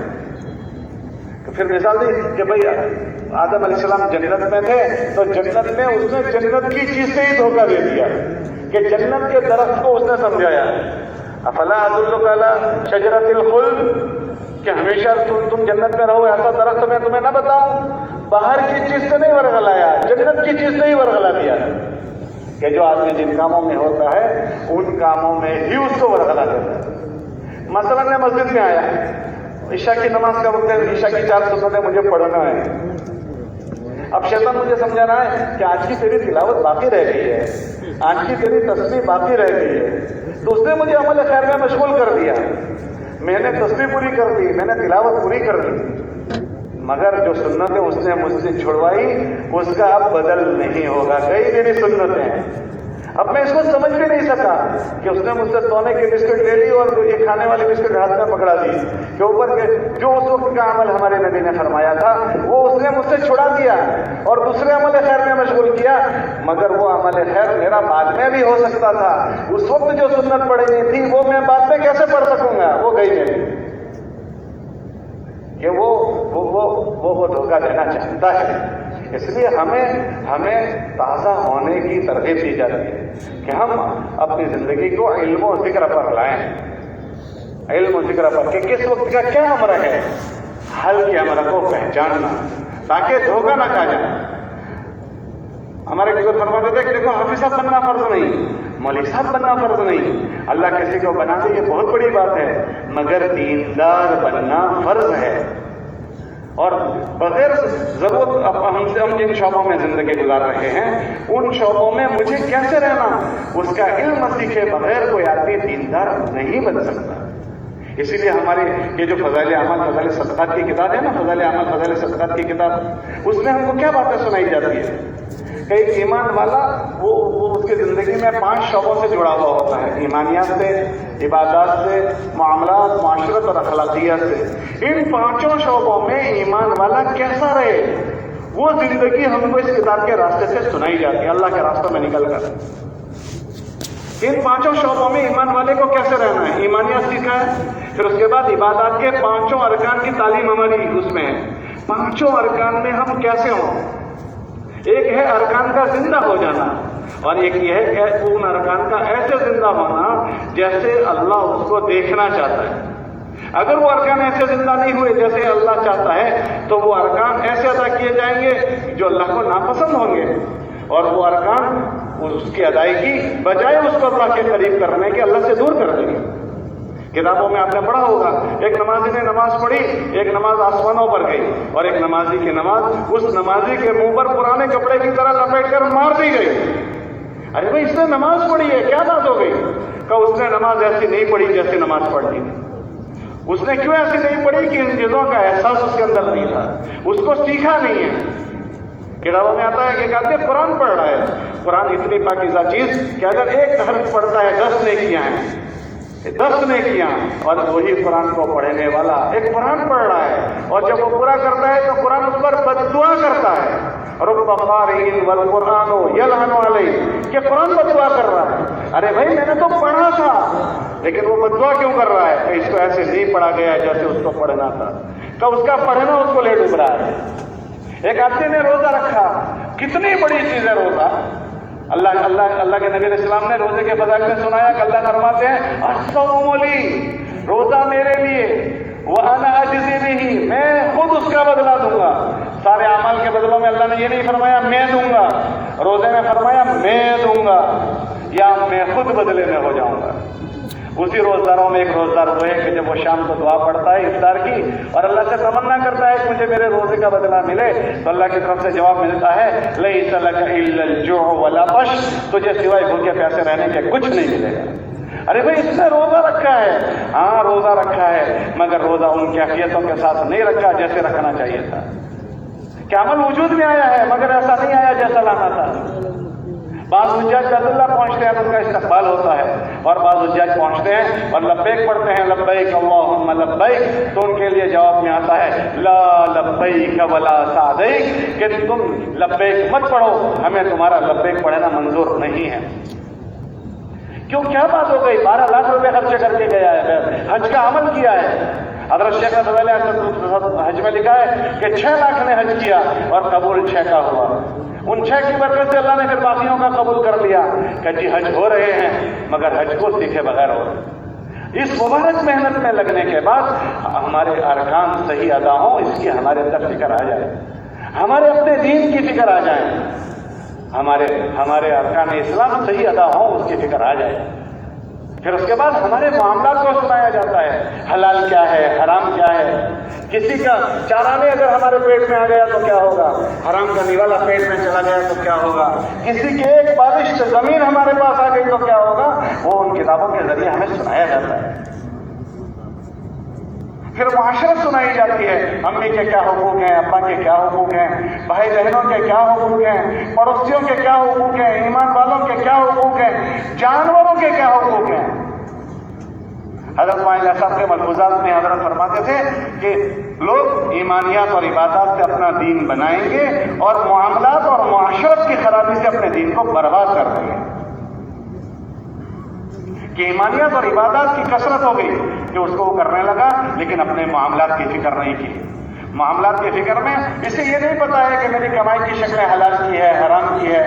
تو پھر مثال دی کہ بھئی آدم علیہ السلام جنت میں تھے، تو جنت میں اس نے جنت کی چیز سے ہی دھوکہ دے دیا کہ جنت کے درخت کو اس نے سمجھایا، افلا ادلک علی شجرۃ الخلد، کہ ہمیشہ تم جنت میں رہو، ایسا درخت میں تمہیں نہ بتاؤں؟ باہر کی چیز سے نہیں ورغلایا، جنت کی چیز سے ہی ورغلا دیا کہ جو آدمی جن کاموں میں ہوتا ہے ان کاموں میں ہی اس کو ورغلا دیتا ہے۔ مثلا میں مسجد میں آیا، عشاء کی نماز کا وقت ہے، عشاء کی 4 سنتیں مجھے پڑھنا ہے۔ اب شیطان مجھے سمجھا رہا ہے کہ آج کی تیری تلاوت باقی رہ گئی ہے، آج کی تیری تسبیح باقی رہ گئی ہے، تو اس نے مجھے عمل خیر میں مشغول کر دیا۔ میں نے تسبیح پوری کر دی، میں نے تلاوت پوری کر دی، مگر جو سنتیں اس نے مجھ سے چھڑوائی اس کا اب بدل نہیں ہوگا۔ کئی میری سنتیں اب میں اس کو سمجھ بھی نہیں سکا کہ اس نے مجھ سے سونے کی بسکٹ لے لی اور یہ کھانے والی بسکٹ ہاتھ میں پکڑا دی کہ اوپر کے جو اس وقت کا عمل ہمارے نبی نے فرمایا تھا وہ اس نے مجھ سے چھڑا دیا اور دوسرے عمل خیر میں مشغول کیا، مگر وہ عمل خیر میرا بعد میں بھی ہو سکتا تھا۔ اس وقت جو سنت پڑھنی تھی وہ میں بعد میں کیسے پڑھ سکوں گا؟ وہ گئی میری کہ وہ دھوکہ دینا چاہتا ہے۔ اس لیے ہمیں تازہ ہونے کی ترغیب دی جاتی ہے کہ ہم اپنی زندگی کو علم و ذکر پر لائیں، علم و ذکر پر کہ کس وقت کا کیا امر ہے، حل کے امر کو پہچاننا تاکہ دھوکہ نہ کھا جائے۔ ہمارے بزرگ فرماتے تھے کہ دیکھو حافظ صاحب بننا فرض نہیں، مولوی صاحب بننا فرض نہیں، اللہ کسی کو بنا دے یہ بہت بڑی بات ہے، مگر دیندار بننا فرض ہے۔ اور بغیر ضرورت ہم جن شعبوں میں زندگی گزار رہے ہیں ان شعبوں میں مجھے کیسے رہنا، اس کا علم سیکھے بغیر کوئی آدمی دیندار نہیں بن سکتا۔ اسی لیے ہماری یہ جو فضائل اعمال فضائل صدقات کی کتاب ہے نا، فضائل اعمال فضائل صدقات کی کتاب، اس میں ہم کو کیا باتیں سنائی جاتی ہے کہ ایک ایمان والا وہ اس کی زندگی میں 5 شعبوں سے جڑا ہوا ہوتا ہے، ایمانیات سے، عبادات سے، معاملات، معاشرت اور اخلاقیات سے۔ ان 5 شعبوں میں ایمان والا کیسا رہے وہ زندگی ہم کو اس کتاب کے راستے سے سنائی جاتی ہے، اللہ کے راستوں میں نکل کر۔ ان 5 شعبوں میں ایمان والے کو کیسے رہنا ہے، ایمانیات سیکھا ہے، پھر اس کے بعد عبادات کے 5 ارکان کی تعلیم ہماری اس میں ہے، 5 ارکان میں ہم کیسے ہوں۔ ایک ہے ارکان کا زندہ ہو جانا اور ایک یہ ہے کہ ان ارکان کا ایسے زندہ ہونا جیسے اللہ اس کو دیکھنا چاہتا ہے۔ اگر وہ ارکان ایسے زندہ نہیں ہوئے جیسے اللہ چاہتا ہے تو وہ ارکان ایسے ادا کیے جائیں گے جو اللہ کو ناپسند ہوں گے، اور وہ ارکان اس کی ادائیگی بجائے اس کو اللہ کے قریب کرنے کے اللہ سے دور کر دیں گے۔ کتابوں میں آپ نے پڑھا ہوگا ایک نمازی نے نماز پڑھی، ایک نماز آسمانوں پر گئی اور ایک نمازی کی نماز اس نمازی کے منہ پر پرانے کپڑے کی طرح لپیٹ کر مار دی گئی۔ ارے بھائی اس نے نماز پڑھی ہے، کیا بات ہو گئی؟ کہ اس نے نماز ایسی نہیں پڑھی جیسے نماز پڑھنی تھی۔ اس نے کیوں ایسی نہیں پڑھی کہ ان چیزوں کا احساس اس کے اندر نہیں تھا، اس کو سیکھا نہیں ہے۔ کتابوں میں آتا ہے کہ ایک آدمی قرآن پڑھ رہا ہے، قرآن اتنی پاکیزہ چیز کہ اگر ایک حرف پڑھتا ہے 10 نیکیاں ہیں، 10 نیکیاں، اور وہی قرآن کو پڑھنے والا ایک قرآن پڑھ رہا ہے اور جب وہ پورا کرتا ہے تو قرآن اس پر بددعا کرتا ہے، رب قارئ والقرآن یلعن علیہ، کہ قرآن بددعا کر رہا ہے۔ ارے بھائی میں نے تو پڑھا تھا لیکن وہ بددعا کیوں کر رہا ہے کہ اس کو ایسے نہیں پڑھا گیا جیسے اس کو پڑھنا تھا، کہ اس کا پڑھنا اس کو لے ڈوب رہا ہے۔ ایک آدمی نے روزہ رکھا، کتنی بڑی چیز ہے روزہ۔ اللہ کے نبی علیہ السلام نے روزے کے فضائل میں سنایا کہ اللہ فرماتے ہیں الصوم لی، روزہ میرے لیے، وانا اجزی بہ، میں خود اس کا بدلہ دوں گا۔ سارے اعمال کے بدلوں میں اللہ نے یہ نہیں فرمایا میں دوں گا، روزے میں فرمایا میں دوں گا یا میں خود بدلے میں ہو جاؤں گا۔ اسی روزداروں میں ایک روزدار وہ ہے کہ جب وہ شام کو دعا پڑھتا ہے افطار کی اور اللہ سے تمنا کرتا ہے کہ مجھے میرے روزے کا بدلہ ملے، تو اللہ کی طرف سے جواب ملتا ہے لیس لک الا الجوع والعطش، تجھے سوائے بھوکے پیاسے رہنے کے کچھ نہیں ملے گا۔ ارے بھائی اس نے روزہ رکھا ہے، ہاں روزہ رکھا ہے، مگر روزہ ان کیفیتوں کے ساتھ نہیں رکھا جیسے رکھنا چاہیے تھا۔ کہ عمل وجود میں آیا ہے مگر ایسا نہیں آیا جیسا لانا تھا۔ بعض حجاج بیت اللہ پہنچتے ہیں تو ان کا استقبال ہوتا ہے، اور بعض حجاج پہنچتے ہیں اور لبیک پڑھتے ہیں، لبیک اللہم لبیک، تو ان کے لیے جواب میں آتا ہے لا لبیک ولا سعدیک، کہ تم لبیک مت پڑھو، ہمیں تمہارا لبیک پڑھنا منظور نہیں ہے۔ کیوں، کیا بات ہو گئی؟ 12 لاکھ روپے خرچے کر کے گیا ہے، حج کا عمل کیا ہے۔ حضرت شیخ حج میں لکھا ہے کہ 6 لاکھ نے حج کیا اور قبول 6 کا ہوا، ان 6 کی برکت سے اللہ نے پھر باقیوں کا قبول کر لیا کہ جی حج ہو رہے ہیں مگر حج کو سیکھے بغیر ہو رہے۔ اس مبارک محنت میں لگنے کے بعد ہمارے ارکان صحیح ادا ہوں، اس کی ہمارے اندر فکر آ جائے، ہمارے اپنے دین کی فکر آ جائے، ہمارے ارکان اسلام صحیح ادا ہوں، اس کی فکر آ جائے۔ پھر اس کے بعد ہمارے معاملات کو سنایا جاتا ہے، حلال کیا ہے، حرام کیا ہے۔ کسی کا چارانی اگر ہمارے پیٹ میں آ گیا تو کیا ہوگا، حرام کا نیوالا پیٹ میں چلا گیا تو کیا ہوگا، کسی کی ایک بارش زمین ہمارے پاس آ گئی تو کیا ہوگا، وہ ان کتابوں کے ذریعے ہمیں سنایا جاتا ہے۔ پھر معاشرت سنائی جاتی ہے، امی کے کیا حقوق ہیں، ابا کے کیا حقوق ہیں، بھائی بہنوں کے کیا حقوق ہیں، پڑوسیوں کے کیا حقوق ہیں، ایمان والوں کے کیا حقوق ہیں، جانوروں کے کیا حقوق ہیں۔ حضرت معاویہ صاحب کے ملفوظات میں حضرت فرماتے تھے کہ لوگ ایمانیات اور عبادات سے اپنا دین بنائیں گے اور معاملات اور معاشرت کی خرابی سے اپنے دین کو برباد کر دیں گے، کہ ایمانیات اور عبادات کی کثرت ہو گئی کہ اس کو وہ کرنے لگا لیکن اپنے معاملات کی فکر نہیں کی۔ معاملات کی فکر میں اسے یہ نہیں پتا ہے کہ میری کمائی کی شکلیں حلال کی ہے، حرام کی ہے،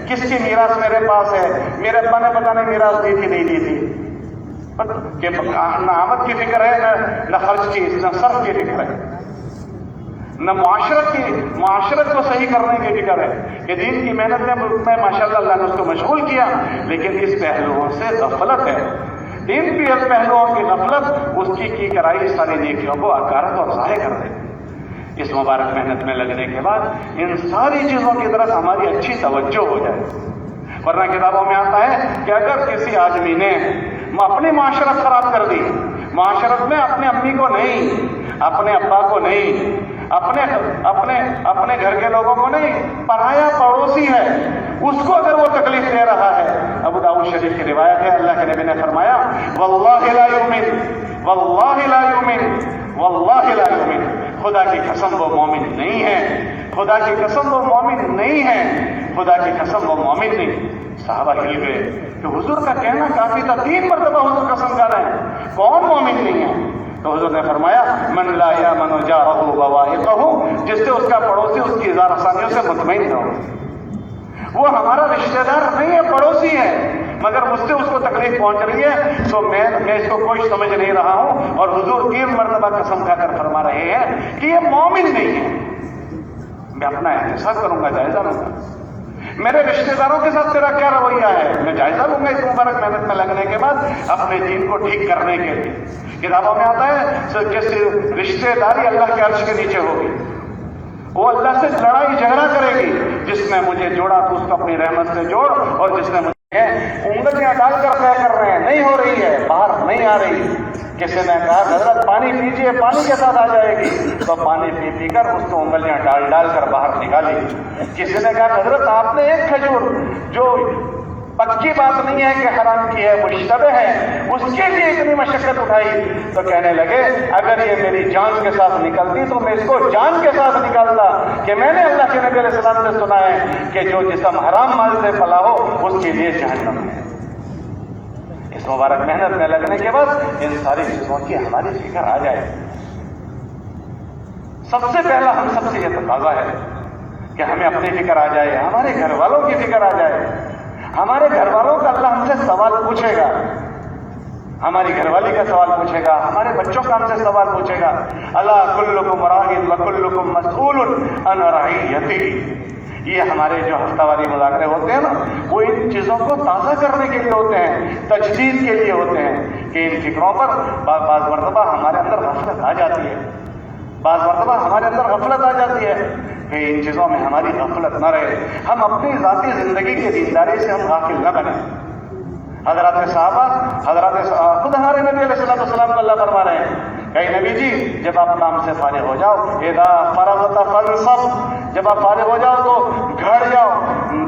کس کی میراث میرے پاس ہے، میرے ابا نے پتہ نہیں میراث دی تھی نہیں دی تھی، کہ نہ آمد کی فکر ہے، نہ خرچ کی، نہ صرف کی فکر ہے، نہ معاشرت کو صحیح کرنے کی فکر ہے کہ دین کی محنت میں ماشاءاللہ اللہ نے اس کو مشغول کیا، لیکن اس پہلوؤں سے غفلت ہے، ان پہلوؤں کی غفلت اس کی کرائی ساری نیکیوں کو اکارت اور ضائع کر دے۔ اس مبارک محنت میں لگنے کے بعد ان ساری چیزوں کی طرف ہماری اچھی توجہ ہو جائے، ورنہ کتابوں میں آتا ہے کہ اگر کسی آدمی نے اپنی معاشرت خراب کر دی، معاشرت میں اپنے امی کو نہیں، اپنے ابا کو نہیں، اپنے گھر کے لوگوں کو نہیں، پرایا پڑوسی ہے اس کو اگر وہ تکلیف دے رہا ہے، ابو داؤد شریف کی روایت ہے، اللہ کے نبی نے فرمایا واللہ لا یؤمن، واللہ لا یؤمن، واللہ لا یؤمن، خدا کی قسم وہ مومن نہیں ہے، خدا کی قسم وہ مومن نہیں ہے، خدا کی قسم وہ مومن نہیں۔ صحابہ ہل گئے کہ حضور کا کہنا کافی تھا، 3 مرتبہ حضور قسم کھا رہے ہیں، کون مومن نہیں ہے؟ تو حضور نے فرمایا من لا یامن جارہ بوائقہ، جس سے اس کا پڑوسی اس کی اظہار ثانیوں سے مطمئن نہ ہو، وہ ہمارا رشتہ دار نہیں ہے، پڑوسی ہے، مگر مجھ سے اس کو تکلیف پہنچ رہی ہے تو میں اس کو کوئی سمجھ نہیں رہا ہوں، اور حضور 3 مرتبہ قسم کھا کر فرما رہے ہیں کہ یہ مومن نہیں ہے۔ میں اپنا احتساب کروں گا، جائزہ لوں گا، میرے رشتہ داروں کے ساتھ تیرا کیا رویہ ہے، میں جائزہ لوں گا اس مبارک محنت میں لگنے کے بعد اپنے دین کو ٹھیک کرنے کے لیے۔ کتابوں میں آتا ہے جس رشتہ داری اللہ کے عرش کے نیچے ہوگی، وہ اللہ سے لڑائی جھگڑا کرے گی، جس نے مجھے جوڑا تو اس کو اپنی رحمت سے جوڑ، اور جس نے مجھے انگلیاں ڈال کر طے کر رہے ہیں، نہیں ہو رہی ہے، باہر نہیں آ رہی، کسی نے کہا حضرت پانی پیجیے، پانی کے ساتھ آ جائے گی، تو پانی پی کر اس کو انگلیاں ڈال کر باہر نکالی۔ کسی نے کہا حضرت آپ نے ایک کھجور جو پکی بات نہیں ہے کہ حرام کی ہے، مشتبہ ہے، اس کے لیے اتنی مشقت اٹھائی، تو کہنے لگے اگر یہ میری جان کے ساتھ نکلتی تو میں اس کو جان کے ساتھ نکالتا، کہ میں نے اللہ کے نبی علیہ السلام سے سنا ہے کہ جو جسم حرام مال سے پلا ہو اس کے لیے جہنم ہے۔ اس مبارک محنت میں لگنے کے بعد ان ساری چیزوں کی ہماری فکر آ جائے۔ سب سے پہلا ہم سب سے یہ تقاضا ہے کہ ہمیں اپنی فکر آ جائے، ہمارے گھر والوں کی فکر آ جائے، ہمارے گھر والوں کا اللہ ہم سے سوال پوچھے گا، ہماری گھر والی کا سوال پوچھے گا، ہمارے بچوں کا ہم سے سوال پوچھے گا۔ الا کلکم راع وکلکم مسئول عن رعیتہ۔ یہ ہمارے جو ہفتہ واری مذاکرے ہوتے ہیں نا، وہ ان چیزوں کو تازہ کرنے کے لیے ہوتے ہیں، تجدید کے لیے ہوتے ہیں، کہ ان فکروں پر بعض مرتبہ ہمارے اندر غفلت آ جاتی ہے، بعض مرتبہ ہمارے اندر غفلت آ جاتی ہے، کہ ان چیزوں میں ہماری غفلت نہ رہے، ہم اپنی ذاتی زندگی کی دینداری سے ہم غافل نہ بنیں۔ حضرات صحابہ، خود ہمارے نبی علیہ السلام کو اللہ فرما رہے ہیں کہ نبی جی جب آپ کام سے فارغ ہو جاؤ، اذا فرغت فانصب، جب آپ فارغ ہو جاؤ تو گھڑ جاؤ،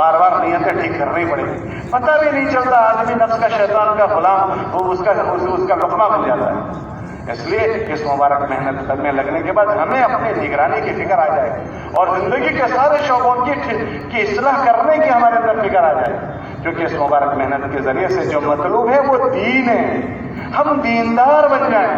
بار بار نیتیں ٹھیک کرنی پڑے گی. پتہ بھی نہیں چلتا آدمی نفس کا شیطان کا غلام وہ اس کا لقمہ بن جاتا ہے. اس لیے اس مبارک محنت کرنے لگنے کے بعد ہمیں اپنی نگرانی کی فکر آ جائے اور زندگی کے سارے شعبوں کی اصلاح کرنے کی ہمارے اندر فکر آ جائے. کیونکہ اس مبارک محنت کے ذریعے سے جو مطلوب ہے وہ دین ہے. ہم دیندار بن جائیں.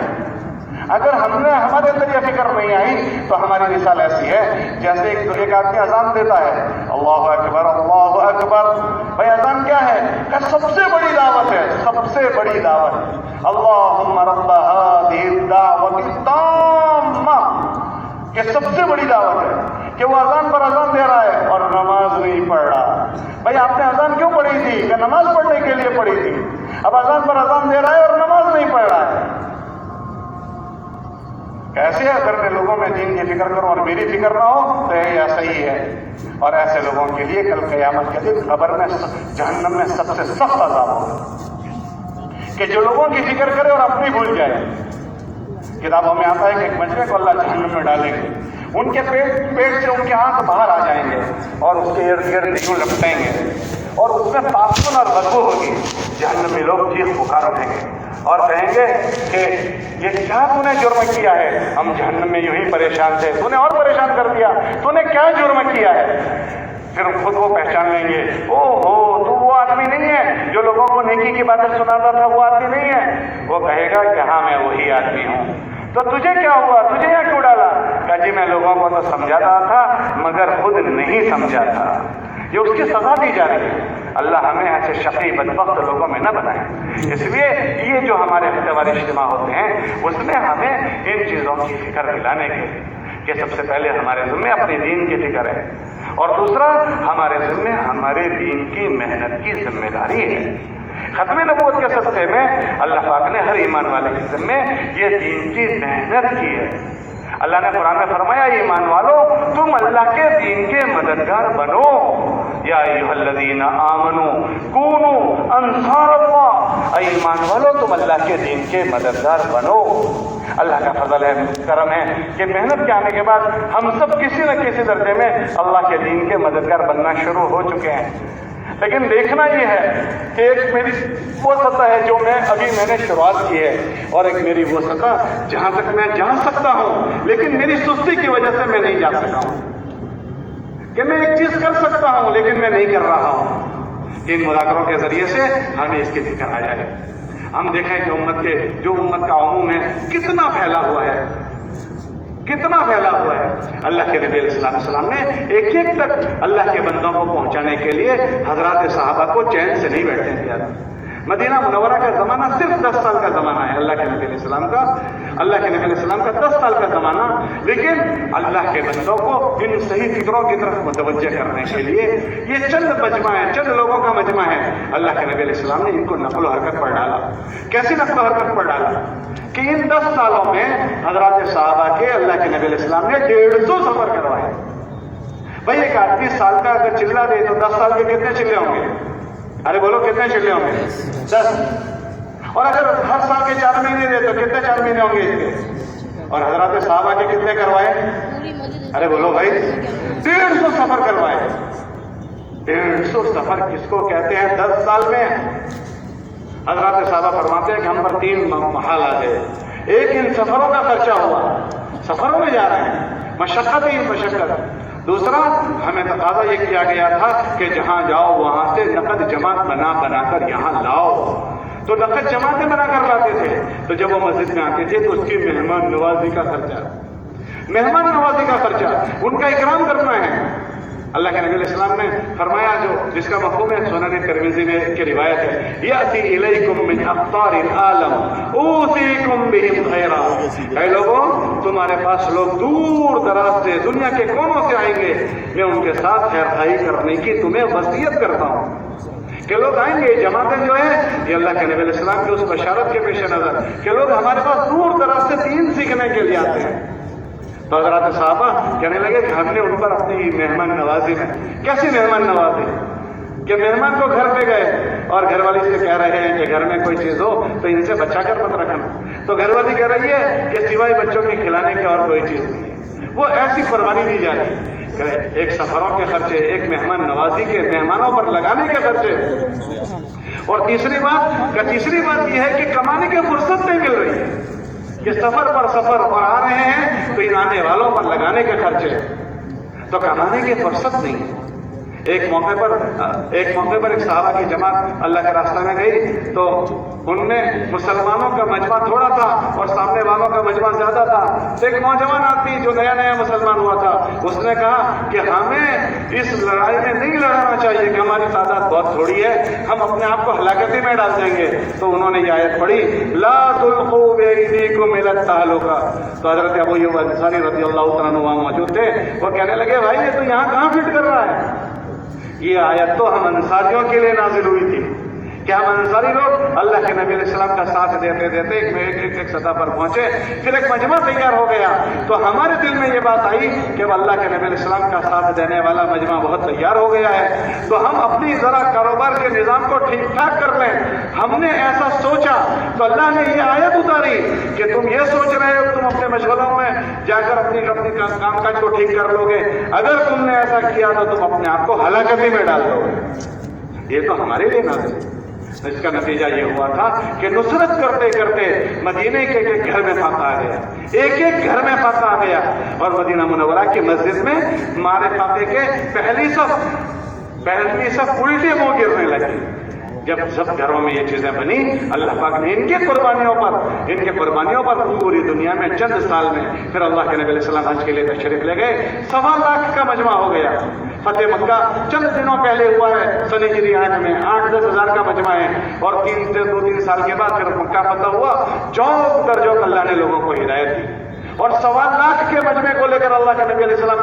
اگر ہمارے اندر یہ فکر نہیں آئی تو ہماری مثال ایسی ہے جیسے ایک آدمی اذان دیتا ہے, اللہ اکبر اللہ اکبر. بھائی اذان کیا ہے؟ کہ سب سے بڑی دعوت ہے, سب سے بڑی دعوت. اللہم رب ہذہ الدعوۃ التامہ, کہ سب سے بڑی دعوت ہے کہ وہ اذان پر اذان دے رہا ہے اور نماز نہیں پڑھ رہا. بھائی آپ نے اذان کیوں پڑھی تھی؟ کہ نماز پڑھنے کے لیے پڑھی تھی. اب اذان پر اذان دے رہا ہے اور نماز نہیں پڑھ رہا ہے. کیسے اگر میں لوگوں میں دین کی فکر کروں اور میری فکر نہ ہو تو یہ ایسا ہی ہے. اور ایسے لوگوں کے لیے کل قیامت کے دن قبر میں جہنم میں سب سے سخت عذاب ہوگا کہ جو لوگوں کی فکر کرے اور اپنی بھول جائے. کتابوں میں آتا ہے کہ ایک بچے کو اللہ جہنم میں ڈالیں گے, ان کے پیٹ سے ان کے ہاتھ باہر آ جائیں گے اور اس کے ارد گرد یوں لپٹیں گے اور اس میں تعفن اور بدبو ہوگی. جہنم میں لوگ چیخ پکار اٹھیں گے اور کہیں گے کہ یہ کیا تو نے جرم کیا ہے؟ ہم جہنم میں یوں ہی پریشان تھے, تو نے اور پریشان کر دیا. تو نے کیا جرم کیا ہے؟ پھر خود وہ پہچان لیں گے, او ہو تو وہ آدمی نہیں ہے جو لوگوں کو نیکی کی باتیں سناتا تھا, وہ آدمی نہیں ہے. وہ کہے گا کہ ہاں میں وہی آدمی ہوں. تو تجھے کیا ہوا؟ تجھے یہاں کیوں ڈالا؟ کہ جی میں لوگوں کو تو سمجھاتا تھا مگر خود نہیں سمجھا تھا. یہ اس کی سزا دی جا رہی ہے. اللہ ہمیں ایسے شقی بدبخت لوگوں میں نہ بنائے. اس لیے یہ جو ہمارے ہفتے والے اجتماع ہوتے ہیں اس میں ہمیں ان چیزوں کی فکر دلانے کے کہ سب سے پہلے ہمارے ذمے اپنے دین کی فکر ہے اور دوسرا ہمارے ذمے ہمارے دین کی محنت کی ذمہ داری ہے. ختم نبوت کے صدقے میں اللہ پاک نے ہر ایمان والے کے ذمے یہ دین کی محنت کی ہے. اللہ نے قرآن میں فرمایا ایمان والو تم اللہ کے دین کے مددگار بنو. یا ایھا الذین آمنوا کونوا انصار اللہ, اے ایمان والو تم اللہ کے دین کے مددگار بنو. اللہ کا فضل ہے, کرم ہے کہ محنت کے آنے کے بعد ہم سب کسی نہ کسی درجے میں اللہ کے دین کے مددگار بننا شروع ہو چکے ہیں. لیکن دیکھنا یہ ہے کہ ایک میری وہ سطح ہے جو میں نے شروعات کی ہے اور ایک میری وہ سطح جہاں تک میں جا سکتا ہوں لیکن میری سستی کی وجہ سے میں نہیں جا سکا ہوں. کہ میں ایک چیز کر سکتا ہوں لیکن میں نہیں کر رہا ہوں. ان مذاکروں کے ذریعے سے ہمیں اس کی فکر آ جائے. ہم دیکھیں کہ امت کا عموم ہے کتنا پھیلا ہوا ہے, کتنا پھیلا ہوا ہے. اللہ کے نبی علیہ السلام نے ایک ایک تک اللہ کے بندوں کو پہنچانے کے لیے حضرات صحابہ کو چین سے نہیں بیٹھنے دیا. مدینہ منورہ کا زمانہ صرف 10 سال کا زمانہ ہے اللہ کے نبی علیہ السلام کا. اللہ کے نبی علیہ السلام کا 10 سال کا زمانہ, لیکن اللہ کے بندوں کو ان صحیح فکروں کی طرف متوجہ کرنے کے لیے یہ چند مجمع ہے, چند لوگوں کا مجمع ہے. اللہ کے نبی علیہ السلام نے ان کو نقل و حرکت پر ڈالا. کیسی نقل و حرکت پر ڈالا کہ ان 10 سالوں میں حضرات صحابہ کے اللہ کے نبی علیہ السلام نے 150 سفر کروائے. بھائی ایک آدمی سال کا اگر چلہ دے تو 10 سال کے کتنے چلے ہوں گے؟ ارے بولو کتنے چلے ہوں گے؟ 10. اور اگر ہر سال کے 4 مہینے دے تو کتنے 4 مہینے ہوں گے اس کے؟ اور حضرات صحابہ کے کتنے کروائے؟ ارے بولو بھائی 150 سفر کروائے. 150 سفر کس کو کہتے ہیں 10 سال میں؟ حضرات صحابہ فرماتے ہیں کہ ہم پر 3 محال آ گئے. ایک ان سفروں کا خرچہ ہوا, سفروں میں جا رہے ہیں, مشقت ہی مشقت. دوسرا ہمیں تقاضا یہ کیا گیا تھا کہ جہاں جاؤ وہاں سے نقد جماعت بنا کر یہاں لاؤ. تو نقد جماعتیں بنا کر لاتے تھے. تو جب وہ مسجد میں آتے تھے تو اس کی مہمان نوازی کا خرچہ, ان کا اکرام کرنا ہے. اللہ کے نبی علیہ السلام نے فرمایا جو جس کا مفہوم ہے سنن ترمذی میں کی روایت ہے, یاتی الیکم من اقطار العالم اوصیکم بہم خیرا. اے لوگوں تمہارے پاس لوگ دور دراز سے دنیا کے کونوں سے آئیں گے, میں ان کے ساتھ خیر خواہی کرنے کی تمہیں وصیت کرتا ہوں کہ لوگ آئیں گے. جماعتیں جو ہیں یہ اللہ کے نبی علیہ السلام کی اس بشارت کے پیش نظر کہ لوگ ہمارے پاس دور دراز سے دین سیکھنے کے لیے آتے ہیں. تو حضرات صحابہ کہنے لگے کہ ہم نے ان پر اپنی مہمان نوازی میں, کیسی مہمان نوازی کہ مہمان کو گھر پہ گئے اور گھر والی سے کہہ رہے ہیں کہ گھر میں کوئی چیز ہو تو ان سے بچا کر مت رکھنا. تو گھر والی کہہ رہی ہے کہ سوائے بچوں کی کھلانے کی اور کوئی چیز نہیں ہے. وہ ایسی قربانی دی جا رہی ہے ایک سفروں کے خرچے، ایک مہمان نوازی کے مہمانوں پر لگانے کے خرچے، اور تیسری بات یہ ہے کہ کمانے کی فرصت نہیں مل رہی ہے کہ سفر پر سفر اور آ رہے ہیں تو ان آنے والوں پر لگانے کے خرچے، تو کمانے کی فرصت نہیں ہے۔ ایک موقع پر ایک صحابہ کی جماعت اللہ کے راستہ میں گئی تو ان میں مسلمانوں کا مجمع تھوڑا تھا اور سامنے والوں کا مجمع زیادہ تھا۔ ایک نوجوان آدمی جو نیا مسلمان ہوا تھا، اس نے کہا کہ ہمیں اس لڑائی میں نہیں لڑنا چاہیے کہ ہماری تعداد بہت تھوڑی ہے، ہم اپنے آپ کو ہلاکتی میں ڈال دیں گے۔ تو انہوں نے یہ آیت پڑھی، لا تلقوا بأيديكم إلى التهلكة۔ تو حضرت ابو ایوب انصاری رضی اللہ تعالیٰ عنہ وہاں موجود تھے، وہ کہنے لگے بھائی یہ تو یہاں کہاں فٹ کر رہا ہے؟ یہ آیت تو ہم انصاریوں کے لیے نازل ہوئی تھی کہ ہم انصاری لوگ اللہ کے نبی علیہ السلام کا ساتھ دیتے دیتے ایک سطح پر پہنچے، پھر ایک مجمع تیار ہو گیا تو ہمارے دل میں یہ بات آئی کہ اللہ کے نبی علیہ السلام کا ساتھ دینے والا مجمع بہت تیار ہو گیا ہے تو ہم اپنی ذرا کاروبار کے نظام کو ٹھیک ٹھاک کر لیں۔ ہم نے ایسا سوچا تو اللہ نے یہ آیت اتاری کہ تم یہ سوچ رہے ہو تم اپنے مشغلوں میں جا کر اپنی کام کاج کو ٹھیک کر لو گے، اگر تم نے ایسا کیا تو تم اپنے آپ کو ہلاکتی میں ڈال دو گے۔ یہ تو ہمارے لیے نازل ہے۔ اس کا نتیجہ یہ ہوا تھا کہ نصرت کرتے کرتے مدینے کے ایک گھر میں فاتح آ گیا، ایک گھر میں فاتح آ گیا، اور مدینہ منورہ کی مسجد میں مارے فاتح کے پہلی صف الٹے منہ گرنے لگی۔ جب سب گھروں میں یہ چیزیں بنی، اللہ پاک نے ان کے قربانیوں پر پوری دنیا میں چند سال میں، پھر اللہ کے نبی علیہ السلام حج کے لیے تشریف لے گئے، 1.25 لاکھ کا مجمع ہو گیا۔ فتح مکہ چند دنوں پہلے ہوا ہے، سن ہجری 8 میں 8-10 ہزار کا مجمع ہے، اور 2-3 سال کے بعد پھر مکہ فتح ہوا، چوک در چوک اللہ نے لوگوں کو ہدایت دی، اور 1.25 لاکھ کے مجمع کو لے کر اللہ کے نبی علیہ السلام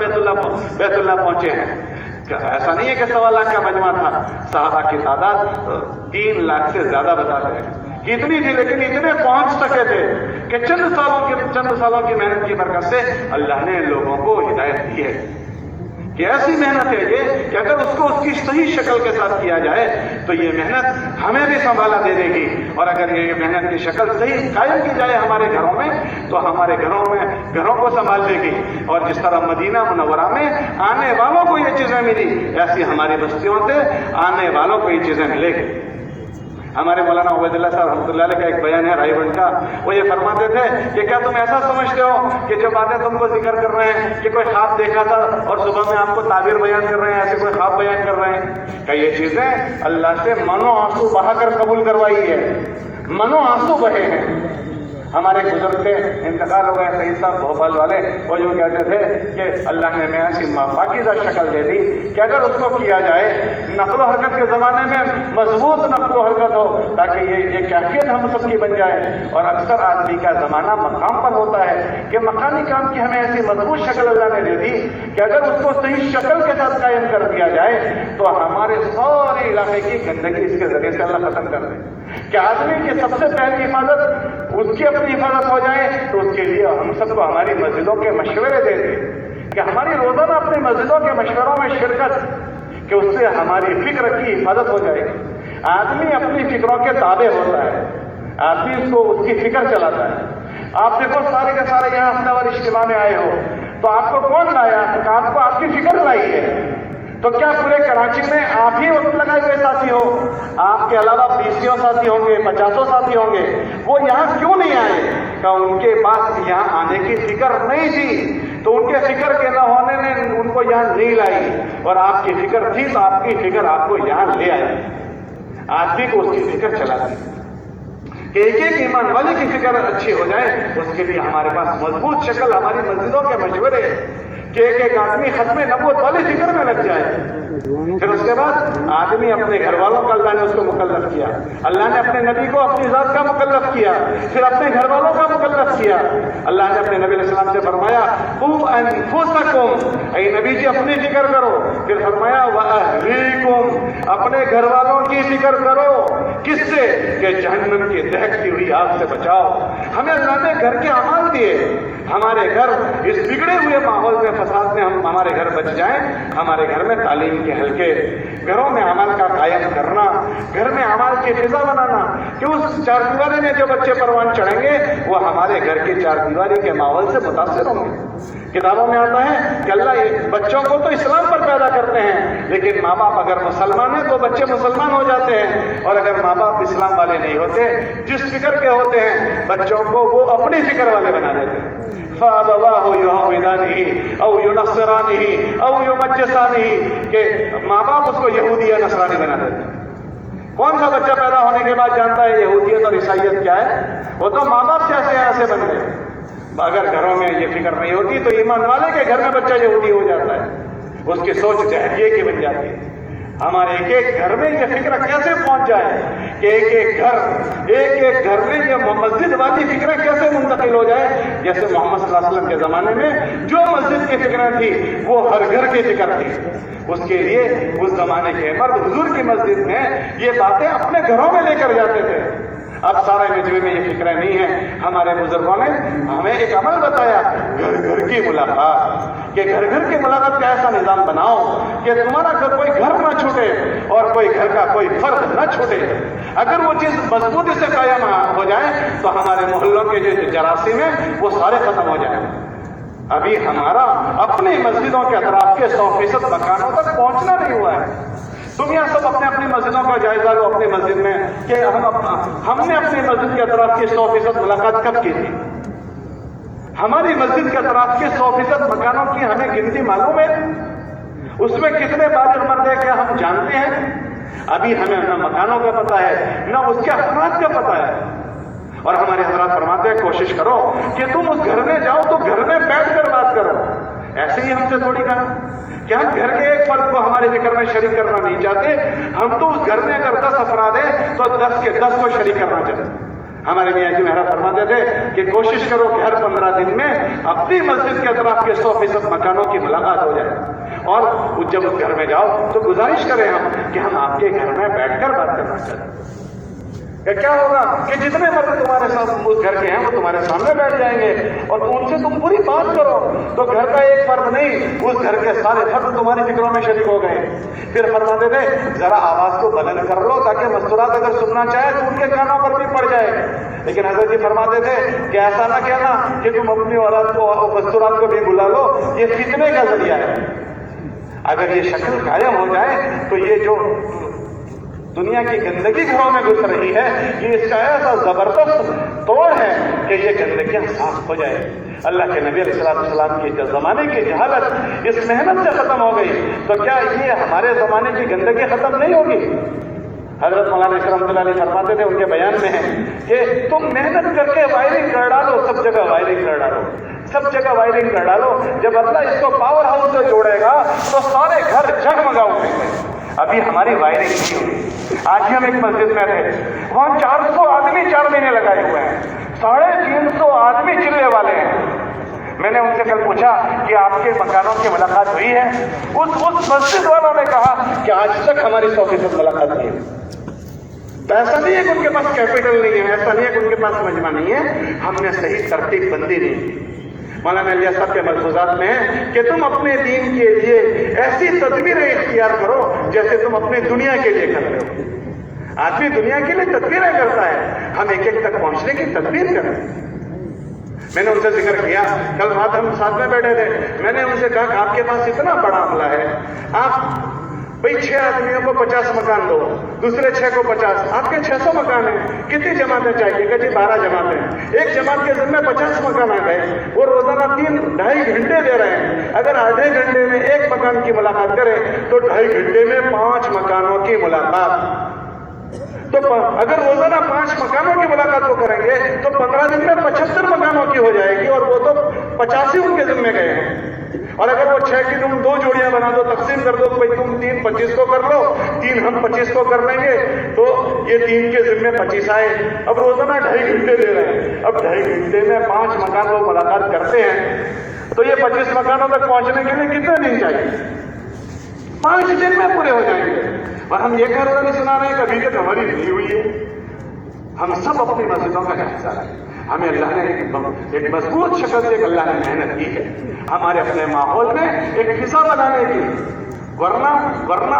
بیت اللہ پہنچے ہیں۔ ایسا نہیں ہے کہ 1.25 لاکھ کا مجمع تھا، صحابہ کی تعداد 3 لاکھ سے زیادہ بتاتے ہیں کتنی تھی، لیکن اتنے پہنچ سکے تھے کہ چند سالوں کی محنت کی برکت سے اللہ نے لوگوں کو ہدایت دی ہے۔ کہ ایسی محنت ہے یہ کہ اگر اس کو اس کی صحیح شکل کے ساتھ کیا جائے تو یہ محنت ہمیں بھی سنبھالا دے گی، اور اگر یہ محنت کی شکل صحیح قائم کی جائے ہمارے گھروں میں تو ہمارے گھروں کو سنبھال دے گی، اور جس طرح مدینہ منورہ میں آنے والوں کو یہ چیزیں ملی، ایسی ہماری بستیوں سے آنے والوں کو یہ چیزیں ملے گی۔ ہمارے مولانا عبید اللہ صاحب رحمۃ اللہ علیہ کا ایک بیان ہے رائے بنڈ کا، وہ یہ فرماتے تھے کہ کیا تم ایسا سمجھتے ہو کہ جو باتیں تم کو ذکر کر رہے ہیں کہ کوئی خواب دیکھا تھا اور صبح میں آپ کو تعبیر بیان کر رہے ہیں، ایسے کوئی خواب بیان کر رہے ہیں؟ کہ یہ چیزیں اللہ سے منو آنسو بہا کر قبول کروائی ہے، منو آنسو بہے ہیں۔ ہمارے بزرگ تھے، انتقال ہو گئے سعید صاحب بھوپال والے، وہ جو کہتے تھے کہ اللہ نے میں ایسی پاکیزہ شکل دے دی کہ اگر اس کو کیا جائے نقل و حرکت کے زمانے میں مضبوط نقل و حرکت ہو تاکہ یہ کیفیت ہم سب کی بن جائے، اور اکثر آدمی کا زمانہ مقام پر ہوتا ہے کہ مکانی کام کی ہمیں ایسی مضبوط شکل اللہ نے دے دی کہ اگر اس کو صحیح شکل کے ساتھ قائم کر دیا جائے تو ہمارے سارے علاقے کی گندگی اس کے ذریعے سے اللہ ختم کر دے کہ آدمی کی سب سے پہلی حفاظت اس کی اپنی حفاظت ہو جائے، تو اس کے لیے ہم سب کو ہماری مسجدوں کے مشورے دے دیں کہ ہماری روزانہ اپنی مسجدوں کے مشوروں میں شرکت، کہ اس سے ہماری فکر کی حفاظت ہو جائے گی۔ آدمی اپنی فکروں کے تابع ہوتا ہے، آدمی اس کی فکر چلاتا ہے۔ آپ دیکھو سارے کے سارے یہاں ہفتہ وار اجتماع میں آئے ہو تو آپ کو کون لایا؟ آپ کو آپ کی فکر لائی ہے، تو کیا پورے کراچی میں آپ ہی وقت لگائے ہوئے ساتھی ہو؟ آپ کے علاوہ 20 ساتھی ہوں گے، 50 ساتھی ہوں گے، وہ یہاں کیوں نہیں آئے؟ کہ ان کے پاس یہاں آنے کی فکر نہیں تھی، تو ان کے فکر کے نہ ہونے نے ان کو یہاں نہیں لائی، اور آپ کی فکر تھی تو آپ کی فکر آپ کو یہاں لے آئی۔ آدمی کو اس کی فکر چلا دی کہ ایک ایمان والے کی فکر اچھی ہو جائے، اس کے لیے ہمارے پاس مضبوط شکل ہماری مسجدوں کے مشورے کہ ایک آدمی ختم نبوت والی فکر میں لگ جائے۔ پھر اس کے بعد آدمی اپنے گھر والوں کا اللہ نے اس کو مکلف کیا، اللہ نے اپنے نبی کو اپنی ذات کا مکلف کیا، پھر اپنے گھر والوں کا مکلف کیا۔ اللہ نے اپنے نبی علیہ السلام سے فرمایا قوا انفسکم، اے نبی جی اپنی فکر کرو، پھر فرمایا واہلیکم، اپنے گھر والوں کی فکر کرو، کس سے؟ کہ جہنم کی دہکتی ہوئی آگ سے بچاؤ۔ ہمیں اللہ نے گھر کے اعمال دیے، ہمارے گھر اس بگڑے ہوئے ماحول میں فساد میں ہمارے گھر بچ جائیں، ہمارے گھر میں تعلیم کے حلقے، گھروں میں عمل کا قائم کرنا، گھر میں عمل کی فضا بنانا، کہ اس چار دیواری میں جو بچے پروان چڑھیں گے وہ ہمارے گھر کی چار دیواری کے ماحول سے متاثر ہوں گے. کتابوں میں آتا ہے کہ اللہ بچوں کو تو اسلام پر پیدا کرتے ہیں، لیکن ماں باپ اگر مسلمان ہیں تو بچے مسلمان ہو جاتے ہیں، اور اگر ماں باپ اسلام والے نہیں ہوتے، جس فکر کے ہوتے ہیں، بچوں کو وہ اپنی فکر والے بنا دیتے ہیں. فَأَبَوَاهُ يُهَوِّدَانِهِ أَوْ يُنَصِّرَانِهِ أَوْ يُمَجِّسَانِهِ کہ ماں باپ اس کو یہودی یا نصرانی بنا دیتے ہیں. کون سا بچہ پیدا ہونے کے بعد جانتا ہے یہودیت اور عیسائیت کیا ہے؟ وہ تو ماں باپ جیسے ایسے بن گئے. اگر گھروں میں یہ فکر نہیں ہوتی تو ایمان والے کے گھر میں بچہ یہودی ہو جاتا ہے، اس کی سوچ جہلیے کی بن جاتی ہے. ہمارے ایک ایک گھر میں یہ فکر کیسے پہنچ جائے کہ ایک ایک گھر میں یہ مسجد والی فکریں کیسے منتقل ہو جائے، جیسے محمد صلی اللہ علیہ وسلم کے زمانے میں جو مسجد کی فکریں تھی وہ ہر گھر کی فکر تھی. اس کے لیے اس زمانے کے مرد حضور کی مسجد میں یہ باتیں اپنے گھروں میں لے کر جاتے تھے. اب سارے مجمع میں یہ فکریں نہیں ہیں. ہمارے بزرگوں نے ہمیں ایک عمل بتایا، گھر گھر کی ملاقات، کہ گھر گھر کی ملاقات کا ایسا نظام بناؤ کہ تمہارا کوئی گھر نہ چھوٹے اور کوئی گھر کا کوئی فرد نہ چھوٹے. اگر وہ چیز مضبوطی سے قائم ہو جائے تو ہمارے محلوں کے جو جراثیم ہیں وہ سارے ختم ہو جائیں. ابھی ہمارا اپنی مسجدوں کے اطراف کے 100% مکانوں تک پہنچنا نہیں ہوا ہے. تم یہاں سب اپنی مسجدوں کا جائزہ لو اپنی مسجد میں کہ ہم نے اپنی مسجد کے اطراف کی 100% ملاقات کب کی تھی. ہماری مسجد کے اطراف کے 100% مکانوں کی ہمیں گنتی معلوم ہے؟ اس میں کتنے باجر مرد ہے کیا ہم جانتے ہیں؟ ابھی ہمیں نہ مکانوں کا پتہ ہے نہ اس کے افراد کا پتہ ہے. اور ہمارے حضرات فرماتے ہیں کوشش کرو کہ تم اس گھر میں جاؤ تو گھر میں بیٹھ کر بات کرو. ایسے ہی ہم سے تھوڑی کہا کہ ہم گھر کے ایک فرد کو ہمارے ذکر میں شریک کرنا نہیں چاہتے. ہم تو اس گھر میں اگر 10 افراد ہیں تو 10 کے 10 کو شریک کرنا چاہتے. ہمارے میاں جی مہرا فرماتے تھے کہ کوشش کرو کہ ہر 15 دن میں اپنی مسجد کے اطراف کے 100% مکانوں کی ملاقات ہو جائے. اور جب اس گھر میں جاؤ تو گزارش کریں ہم کہ ہم آپ کے گھر میں بیٹھ کر بات کرنا چاہتے ہیں. کہ کیا ہوگا کہ جتنے مرد تمہارے ساتھ اس گھر کے ہیں وہ تمہارے سامنے بیٹھ جائیں گے اور ان سے تم پوری بات کرو تو گھر کا ایک فرد نہیں اس گھر کے سارے فرد تمہاری فکروں میں شریک ہو گئے. پھر فرماتے تھے ذرا آواز کو بلند کر لو تاکہ مستورات اگر سننا چاہے تو ان کے کانوں پر بھی پڑ جائے. لیکن حضرت جی فرماتے تھے کہ ایسا نہ کہنا کہ تم اپنی اولاد کو مستورات کو بھی بلا لو، یہ فتنے کا ذریعہ ہے. اگر یہ شکل قائم ہو جائے تو یہ جو دنیا کی گندگی گھروں میں گھس رہی ہے یہ اس کا ایسا زبردست توڑ ہے کہ یہ گندگیاں صاف ہو جائے. اللہ کے نبی علیہ السلام کی زمانے کی جہالت اس محنت سے ختم ہو گئی تو کیا یہ ہمارے زمانے کی گندگی ختم نہیں ہوگی؟ حضرت مولانا رحمۃ اللہ علیہ فرماتے تھے ان کے بیان میں ہے کہ تم محنت کر کے وائرنگ کر ڈالو، سب جگہ وائرنگ کر ڈالو، سب جگہ وائرنگ کر ڈالو. جب اللہ اس کو پاور ہاؤس سے جوڑے گا تو سارے گھر جگمگا اٹھیں گے. ابھی ہماری وائرنگ نہیں ہوئی. آج ہی ہم ایک مسجد میں تھے، وہاں 400 آدمی 4 مہینے لگائے ہوئے ہیں، 350 آدمی چلنے والے ہیں. میں نے ان سے کل پوچھا کہ آپ کے مکانوں کی ملاقات ہوئی ہے؟ اس مسجد والوں نے کہا کہ آج تک ہماری 100% ملاقات نہیں ہے. تو ایسا نہیں ہے کہ ان کے پاس کیپٹل نہیں ہے، ایسا نہیں ہے کہ ان کے پاس مجمع نہیں ہے، ہم نے صحیح ترتیب بندی نہیں کی. مولانا علیہ صاحب کے ملفوظات میں ہے کہ تم اپنے دین کے لیے ایسی تدبیریں اختیار کرو جیسے تم اپنی دنیا کے لیے کر رہے ہو. آدمی دنیا کے لیے تدبیریں کرتا ہے، ہم ایک ایک تک پہنچنے کی تدبیر کریں. میں نے ان سے ذکر کیا، کل رات ہم ساتھ میں بیٹھے تھے، میں نے ان سے کہا کہ آپ کے پاس اتنا بڑا عملہ ہے، آپ بھئی 6 آدمیوں کو 50 مکان دو، دوسرے 6 کو 50، آپ کے 600 مکان ہیں، کتنی جماعتیں چاہیے؟ کہ جی 12 جماعتیں. ایک جماعت کے ذمہ 50 مکان آ گئے، وہ روزانہ 3-2.5 گھنٹے دے رہے ہیں. اگر آدھے گھنٹے میں ایک مکان کی ملاقات کرے تو 2.5 گھنٹے میں 5 مکانوں کی ملاقات. تو اگر روزانہ 5 مکانوں کی ملاقات وہ کریں گے تو 15 دن میں 75 مکانوں کی ہو جائے گی اور وہ تو 85 ان کے ذمہ گئے ہیں. اور اگر وہ 6 کی تم 2 جوڑیاں بنا دو، تقسیم کر دو، بھائی تم 3 25 کو کر لو، 3 ہم 25 کو کر لیں گے، تو یہ 3 کے ذمہ 25 آئے. اب روزانہ 2.5 گھنٹے دے رہے ہیں، اب 2.5 گھنٹے میں 5 مکان وہ ملاقات کرتے ہیں تو یہ 25 مکانوں تک پہنچنے کے لیے کتنے دن چاہیے؟ 5 دن میں پورے ہو جائیں گے. اور ہم یہ کہہ نہیں سنا رہے ہیں کہ ابھی تک ہماری نہیں ہوئی ہے. ہم سب اپنی مسجدوں کا حصہ ہے. ہمیں اللہ نے ایک مضبوط شکل سے اللہ نے محنت کی ہے ہمارے اپنے ماحول میں ایک فضا بنانے کی. ورنہ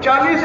40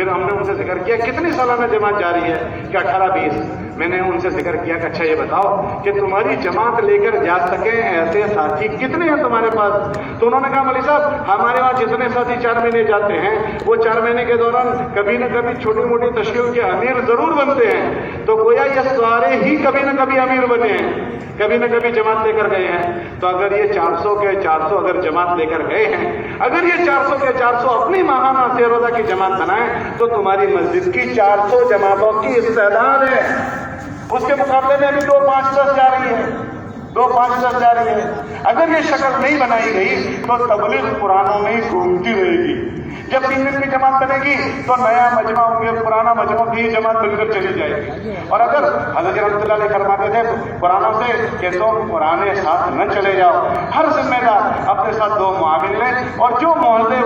پھر ہم نے ان سے ذکر کیا کتنی سالانہ جماعت جاری ہے کہ 18-20. میں نے ان سے ذکر کیا کہ اچھا یہ بتاؤ کہ تمہاری جماعت لے کر جا سکیں ایسے ساتھی کتنے ہیں تمہارے پاس؟ تو انہوں نے کہا مولوی صاحب ہمارے وہاں جتنے ساتھی 4 مہینے جاتے ہیں وہ 4 مہینے کے دوران کبھی نہ کبھی چھوٹی موٹی تشکیلوں کے امیر ضرور بنتے ہیں. تو گویا یہ سارے ہی کبھی نہ کبھی امیر بنے ہیں, کبھی نہ کبھی جماعت لے کر گئے ہیں. تو اگر یہ 400 کے 400 اگر جماعت لے کر گئے ہیں, اگر یہ 400 کے 400 اپنی ماہانہ سیر روزہ کی جماعت بنائیں تو تمہاری مسجد کی 400 جماعتوں کی استعداد ہے. اس کے مقابلے میں ابھی 2, 5, 10 جا رہی ہے, 2, 5, 10 جا رہی ہے. اگر یہ شکل نہیں بنائی گئی تو تبلیغ قرآنوں میں ہی گھومتی رہے گی. جب 3 دن کی جماعت بنے گی تو نیا مجمع ہوں گے, پرانا مجمع کی جماعت بن کر چلی جائے گی. اور اگر حضرت رحمۃ اللہ علیہ فرماتے تھے قرآنوں سے کہ تم پرانے ساتھ نہ چلے جاؤ, ہر ذمہ دار اپنے ساتھ 2 معاون لیں, اور جو محلہ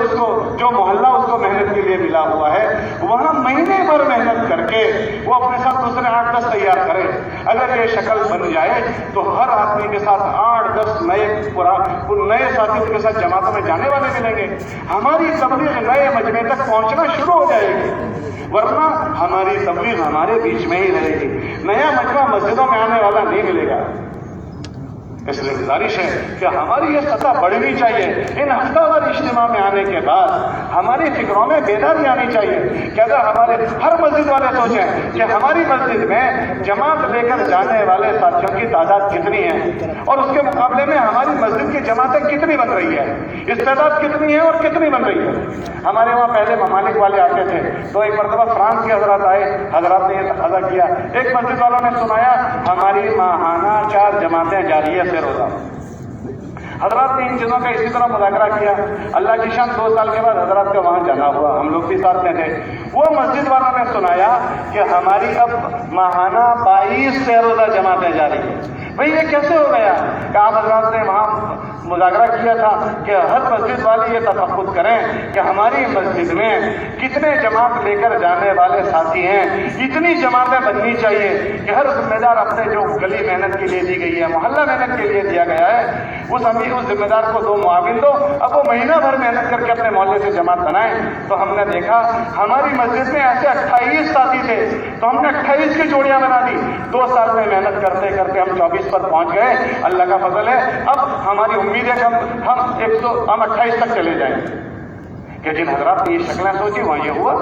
اس کو محنت کے لیے ملا ہوا ہے وہاں مہینے بھر محنت کر کے وہ اپنے ساتھ دوسرے 8-10 تیار کرے. اگر یہ شکل بن جائے تو ہر آدمی کے ساتھ 8-10 نئے ساتھی ان کے ساتھ جماعتوں میں جانے والے ملیں گے. ہماری تبلیغ نئے مجمع تک پہنچنا شروع ہو جائے گی, ورنہ ہماری تبلیغ ہمارے بیچ میں ہی رہے گی. نیا مجمع مسجدوں میں آنے والا نہیں ملے گا. اس لیے گزارش ہے کہ ہماری یہ سطح بڑھنی چاہیے. ان ہفتہ وار اجتماع میں آنے کے بعد ہماری فکروں میں بیداری آنی چاہیے کہ اگر ہمارے ہر مسجد والے سوچیں کہ ہماری مسجد میں جماعت لے کر جانے والے ساتھیوں کی تعداد کتنی ہے اور اس کے مقابلے میں ہماری مسجد کی جماعتیں کتنی بن رہی ہے, استعداد کتنی ہے اور کتنی بن رہی ہے. ہمارے وہاں پہلے ممالک والے آتے تھے تو ایک مرتبہ فرانس کے حضرات آئے, حضرات نے یہ تقاضا کیا. ایک مسجد والوں نے سنایا ہماری ماہانہ 4 جماعتیں جاری ہے روزہ. حضرات نے ان چیزوں کا اسی طرح مذاکرہ کیا. اللہ کی شان 2 سال کے بعد حضرات کا وہاں جانا ہوا, ہم لوگ بھی ساتھ میں تھے. وہ مسجد والوں نے سنایا کہ ہماری اب ماہانہ 22 سے روزہ جماعتیں جاری ہیں. بھئی یہ کیسے ہو گیا کہ آپ حضرات نے وہاں مذاکرہ کیا تھا کہ ہر مسجد والے یہ تفقد کریں کہ ہماری مسجد میں کتنے جماعت لے کر جانے والے ساتھی ہیں. اتنی جماعتیں بننی چاہیے کہ ہر ذمہ دار اپنے جو گلی محنت کے لیے دی گئی ہے, محلہ محنت کے لیے دیا گیا ہے, اس ذمہ دار کو 2 معاون دو. اب وہ مہینہ بھر محنت کر کے اپنے محلے سے جماعت بنائیں. تو ہم نے دیکھا ہماری مسجد میں ایسے 28 ساتھی تھے تو ہم نے 28 کی جوڑیاں بنا دی. 2 سال میں محنت کرتے کرتے ہم 24 پر پہنچ گئے. اللہ کا فضل ہے. اب ہماری امید ہے کہ ہم 28 تک چلے جائیں. کہ جن حضرات نے یہ شکلیں سوچی وہاں یہ ہوا.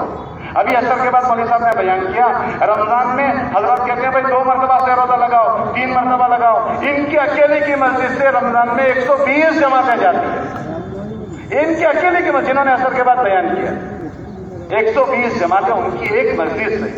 ابھی اثر کے بعد مولوی صاحب نے بیان کیا رمضان میں حضرات کہتے ہیں بھائی 2 مرتبہ سے روزہ لگاؤ, 3 مرتبہ لگاؤ. ان کی اکیلے کی مسجد سے رمضان میں 120 جماعتیں جاتی ہیں. ان کی اکیلے کی مسجد, جنہوں نے اثر کے بعد بیان کیا 120 جماعتیں ان کی ایک مسجد سے.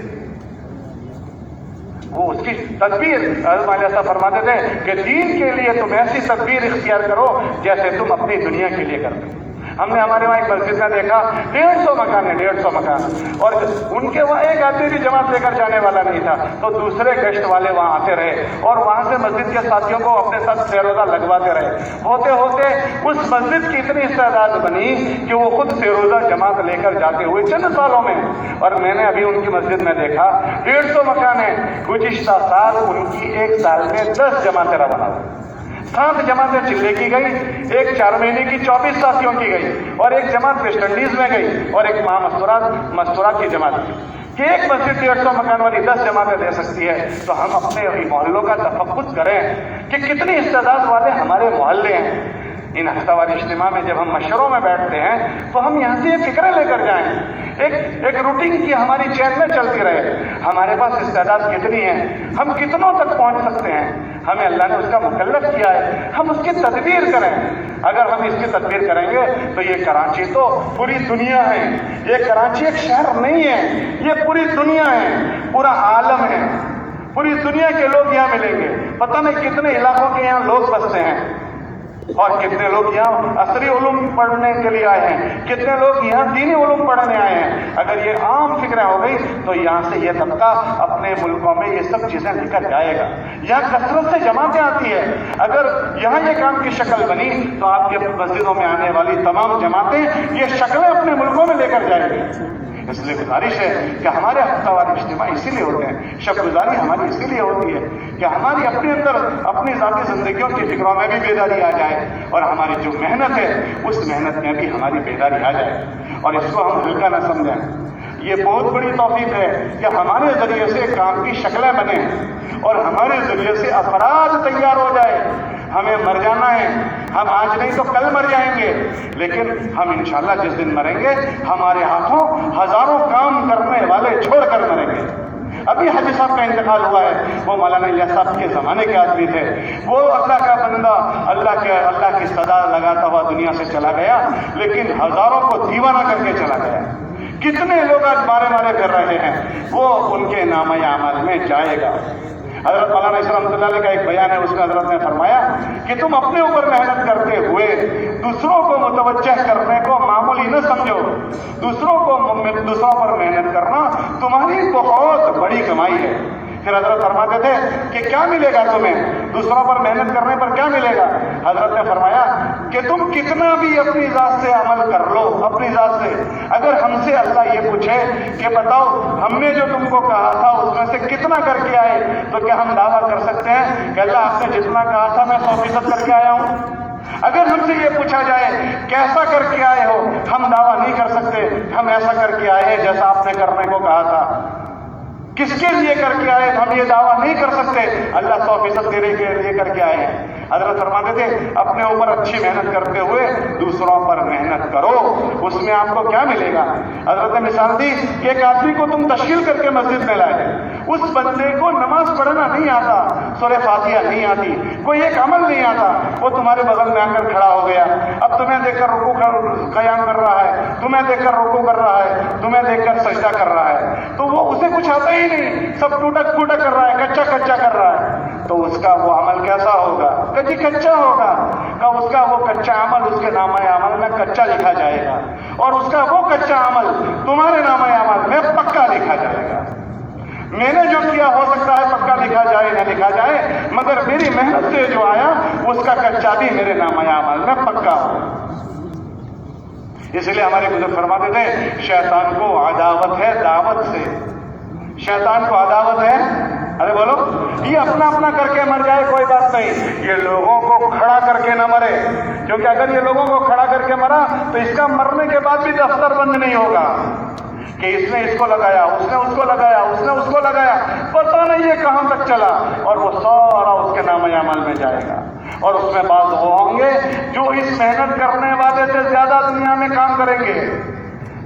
وہ اس کی تدبیر حضرت علیہ صاحب فرماتے تھے کہ دین کے لیے تم ایسی تدبیر اختیار کرو جیسے تم اپنی دنیا کے لیے کرتے ہو. ہم نے ہمارے وہاں ایک مسجد میں دیکھا 150 مکان ہے, 150 مکان, اور ان کے وہاں ایک آدمی بھی جماعت لے کر جانے والا نہیں تھا. تو دوسرے گشت والے وہاں آتے رہے اور وہاں سے مسجد کے ساتھیوں کو اپنے ساتھ سیر روزہ لگواتے رہے. ہوتے ہوتے اس مسجد کی اتنی استعداد بنی کہ وہ خود سیر روزہ جماعت لے کر جاتے ہوئے چند سالوں میں. اور میں نے ابھی ان کی مسجد میں دیکھا 150 مکان ہے, گزشتہ سال ان کی 1 سال میں 10 جماعتیں روانہ ہوئی. 7 جماعتیں چلے کی گئی, ایک 4 مہینے کی 24 ساتھیوں کی گئی, اور ایک جماعت ویسٹ انڈیز میں گئی, اور ایک مستورات کی جماعت کی. کہ ایک مسجد 150 مکان والی 10 جماعتیں دے سکتی ہے. تو ہم اپنے محلوں کا تفقد کریں کہ کتنی استعداد والے ہمارے محلے ہیں. ان ہفتہ وار اجتماع میں جب ہم مشوروں میں بیٹھتے ہیں تو ہم یہاں سے یہ فکریں لے کر جائیں, ایک روٹین کی ہماری چین میں چلتی رہے. ہمارے پاس استعداد کتنی ہے, ہم کتنوں تک پہنچ سکتے ہیں, ہمیں اللہ نے اس کا مکلف کیا ہے, ہم اس کی تدبیر کریں. اگر ہم اس کی تدبیر کریں گے تو یہ کراچی تو پوری دنیا ہے. یہ کراچی ایک شہر نہیں ہے, یہ پوری دنیا ہے, پورا عالم ہے. پوری دنیا کے لوگ یہاں ملیں گے. پتہ نہیں کتنے علاقوں کے یہاں لوگ بستے ہیں اور کتنے لوگ یہاں عصری علوم پڑھنے کے لیے آئے ہیں, کتنے لوگ یہاں دینی علوم پڑھنے آئے ہیں. اگر یہ عام فکریں ہو گئی تو یہاں سے یہ طبقہ اپنے ملکوں میں یہ سب چیزیں لے کر جائے گا. یہاں کثرت سے جماعتیں آتی ہے. اگر یہاں یہ کام کی شکل بنی تو آپ کے مسجدوں میں آنے والی تمام جماعتیں یہ شکلیں اپنے ملکوں میں لے کر جائیں گی. اس لیے گزارش ہے کہ ہمارے ہفتہ وار اجتماع اسی لیے ہوتے ہیں, شب گزاری ہماری اسی لیے ہوتی ہے کہ ہماری اپنے اندر اپنی ذاتی زندگیوں کی فکروں میں بھی بیداری آ جائے, اور ہماری جو محنت ہے اس محنت میں بھی ہماری بیداری آ جائے, اور اس کو ہم ہلکا نہ سمجھیں. یہ بہت بڑی توفیق ہے کہ ہمارے ذریعے سے کام کی شکلیں بنے اور ہمارے ذریعے سے افراد تیار ہو جائے. ہمیں مر جانا ہے، ہم آج نہیں تو کل مر جائیں گے، لیکن ہم انشاءاللہ جس دن مریں گے ہمارے ہاتھوں ہزاروں کام کرنے والے چھوڑ کر مریں گے. ابھی حاجی صاحب کا انتقال ہوا ہے، وہ مولانا الیاس صاحب کے زمانے کے آدمی تھے. وہ اللہ کا بندہ اللہ کی صدا لگاتا ہوا دنیا سے چلا گیا، لیکن ہزاروں کو دیوانہ کر کے چلا گیا. کتنے لوگ آج مارے پھر رہے ہیں، وہ ان کے نامہ اعمال میں جائے گا. حضرت مولانا رحمۃ اللہ علیہ کا ایک بیان ہے، اس میں حضرت نے فرمایا کہ تم اپنے اوپر محنت کرتے ہوئے دوسروں کو متوجہ کرنے کو معمولی نہ سمجھو. دوسروں پر محنت کرنا تمہاری بہت بڑی کمائی ہے. پھر حضرت فرماتے تھے کہ کیا ملے گا تمہیں، دوسروں پر محنت کرنے پر کیا ملے گا؟ حضرت نے فرمایا کہ تم کتنا بھی اپنی ذات سے عمل کر لو، اپنی ذات سے، اگر ہم سے اللہ یہ پوچھے کہ بتاؤ ہم نے جو تم کو کہا تھا اس میں سے کتنا کر کے آئے، تو کیا ہم دعویٰ کر سکتے ہیں کہ اللہ آپ نے جتنا کہا تھا میں 100% کر کے آیا ہوں؟ اگر ہم سے یہ پوچھا جائے کیسا کر کے آئے ہو، ہم دعویٰ نہیں کر سکتے ہم ایسا کر کے آئے ہیں جیسا آپ نے کرنے کو کہا تھا. کس کے لیے کر کے آئے ہم یہ دعویٰ نہیں کر سکتے، اللہ 100% دینے کے لیے کر کے آئے ہیں. حضرت فرماتے تھے اپنے اوپر اچھی محنت کرتے ہوئے دوسروں پر محنت کرو، اس میں آپ کو کیا ملے گا. حضرت نے مثال دی کہ ایک آدمی کو تم تشکیل کر کے مسجد میں لائے، اس بندے کو نماز پڑھنا نہیں آتا، سورہ فاتحہ نہیں آتی، کوئی ایک عمل نہیں آتا، وہ تمہارے بغل میں آ کر کھڑا ہو گیا. اب تمہیں دیکھ کر رکوع قیام کر رہا ہے، تمہیں دیکھ کر رکوع کر رہا ہے، تمہیں دیکھ کر سجدہ کر رہا ہے، تو وہ اسے کچھ آتا ہی نہیں، سب ٹوٹک کر رہا ہے، کچا کر رہا ہے. تو اس کا وہ عمل کیسا ہوگا؟ کہ کچا ہوگا. کہ اس کا وہ کچا عمل اس کے نامہ اعمال میں کچا لکھا جائے گا، اور اس کا وہ کچا عمل تمہارے نامہ اعمال میں پکا لکھا جائے گا. میں نے جو کیا ہو سکتا ہے پکا لکھا جائے نہ لکھا جائے، مگر میری محنت سے جو آیا اس کا کچا بھی میرے نامہ اعمال میں پکا ہو. اس لیے ہمارے بزرگ فرماتے تھے شیطان کو عداوت ہے دعوت سے. شیطان کو عداوت ہے، ارے بولو، یہ اپنا کر کے مر جائے کوئی بات نہیں، یہ لوگوں کو کھڑا کر کے نہ مرے. کیونکہ اگر یہ لوگوں کو کھڑا کر کے مرا تو اس کا مرنے کے بعد بھی دفتر بند نہیں ہوگا کہ اس نے اس کو لگایا، اس نے اس کو لگایا، اس نے اس کو لگایا، پتہ نہیں یہ کہاں تک چلا، اور وہ سارا اس کے نامہ اعمال میں جائے گا. اور اس میں بعض وہ ہوں گے جو اس محنت کرنے والے سے زیادہ دنیا میں کام کریں گے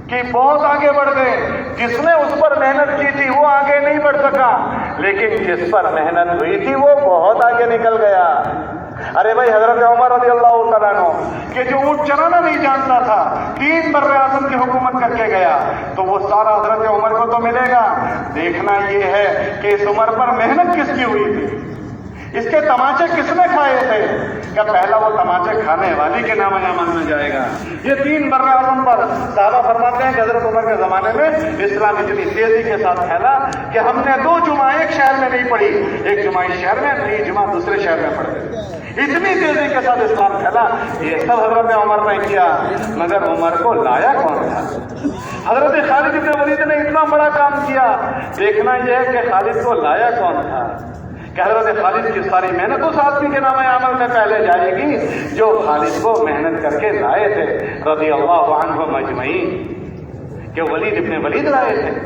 کہ بہت آگے بڑھ گئے. جس نے اس پر محنت کی تھی وہ آگے نہیں بڑھ سکا، لیکن جس پر محنت ہوئی تھی وہ بہت آگے نکل گیا. ارے بھائی حضرت عمر رضی اللہ تعالیٰ عنہ کہ جو اونٹ چلانا نہیں جانتا تھا 3 بر اعظم کی حکومت کر کے گیا، تو وہ سارا حضرت عمر کو تو ملے گا. دیکھنا یہ ہے کہ اس عمر پر محنت کس کی ہوئی تھی، اس کے تماچے کس نے کھائے تھے. کہ پہلا وہ تماچے کھانے والی کے نامہ اعمال میں جائے گا. یہ 3 بر اعظم پر صحابہ فرماتے ہیں کہ حضرت عمر کے زمانے میں اسلام اتنی تیزی کے ساتھ پھیلا کہ ہم نے 2 جمعہ ایک شہر میں نہیں پڑھی، ایک جمعہ اس شہر میں، نئی جمعہ دوسرے شہر میں پڑھتے. اتنی تیزی کے ساتھ اسلام پھیلا. یہ سب حضرت عمر نے کیا، مگر عمر کو لایا کون تھا؟ حضرت خالد بن ولید نے اتنا بڑا کام کیا. دیکھنا یہ ہے کہ خالد کو لایا کون تھا. کہ حضرت خالد کی ساری محنت اس آدمی کے نامہ عمل میں پہلے جائے گی جو خالد کو محنت کر کے لائے تھے رضی اللہ عنہم اجمعین. کہ ولید ابن ولید لائے تھے.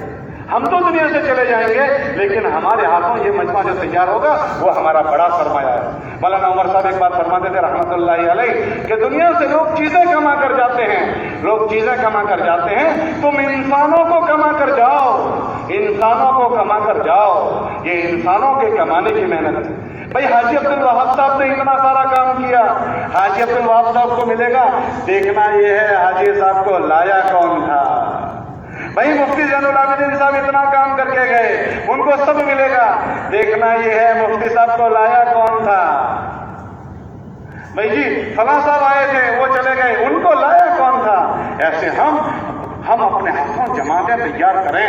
ہم تو دنیا سے چلے جائیں گے لیکن ہمارے ہاتھوں یہ مجمع جو تیار ہوگا وہ ہمارا بڑا سرمایہ ہے. مولانا عمر صاحب ایک بات فرماتے تھے رحمۃ اللہ علیہ کہ دنیا سے لوگ چیزیں کما کر جاتے ہیں، لوگ چیزیں کما کر جاتے ہیں، تم انسانوں کو کما کر جاؤ، انسانوں کو کما کر جاؤ. یہ انسانوں کے کمانے کی محنت ہے. بھائی حاجی عبد الوہاب صاحب نے اتنا سارا کام کیا، حاجی عبد الوہاب صاحب کو ملے گا. دیکھنا یہ ہے حاجی صاحب کو لایا کون تھا. بھائی مفتی زین العابدین صاحب اتنا کام کر کے گئے، ان کو سب ملے گا. دیکھنا یہ ہے مفتی صاحب کو لایا کون تھا. بھائی جی فلاں صاحب آئے تھے وہ چلے گئے، ان کو لایا کون تھا. ایسے ہم اپنے ہاتھوں جماعتیں تیار کریں،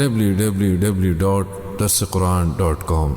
www.darsequran.com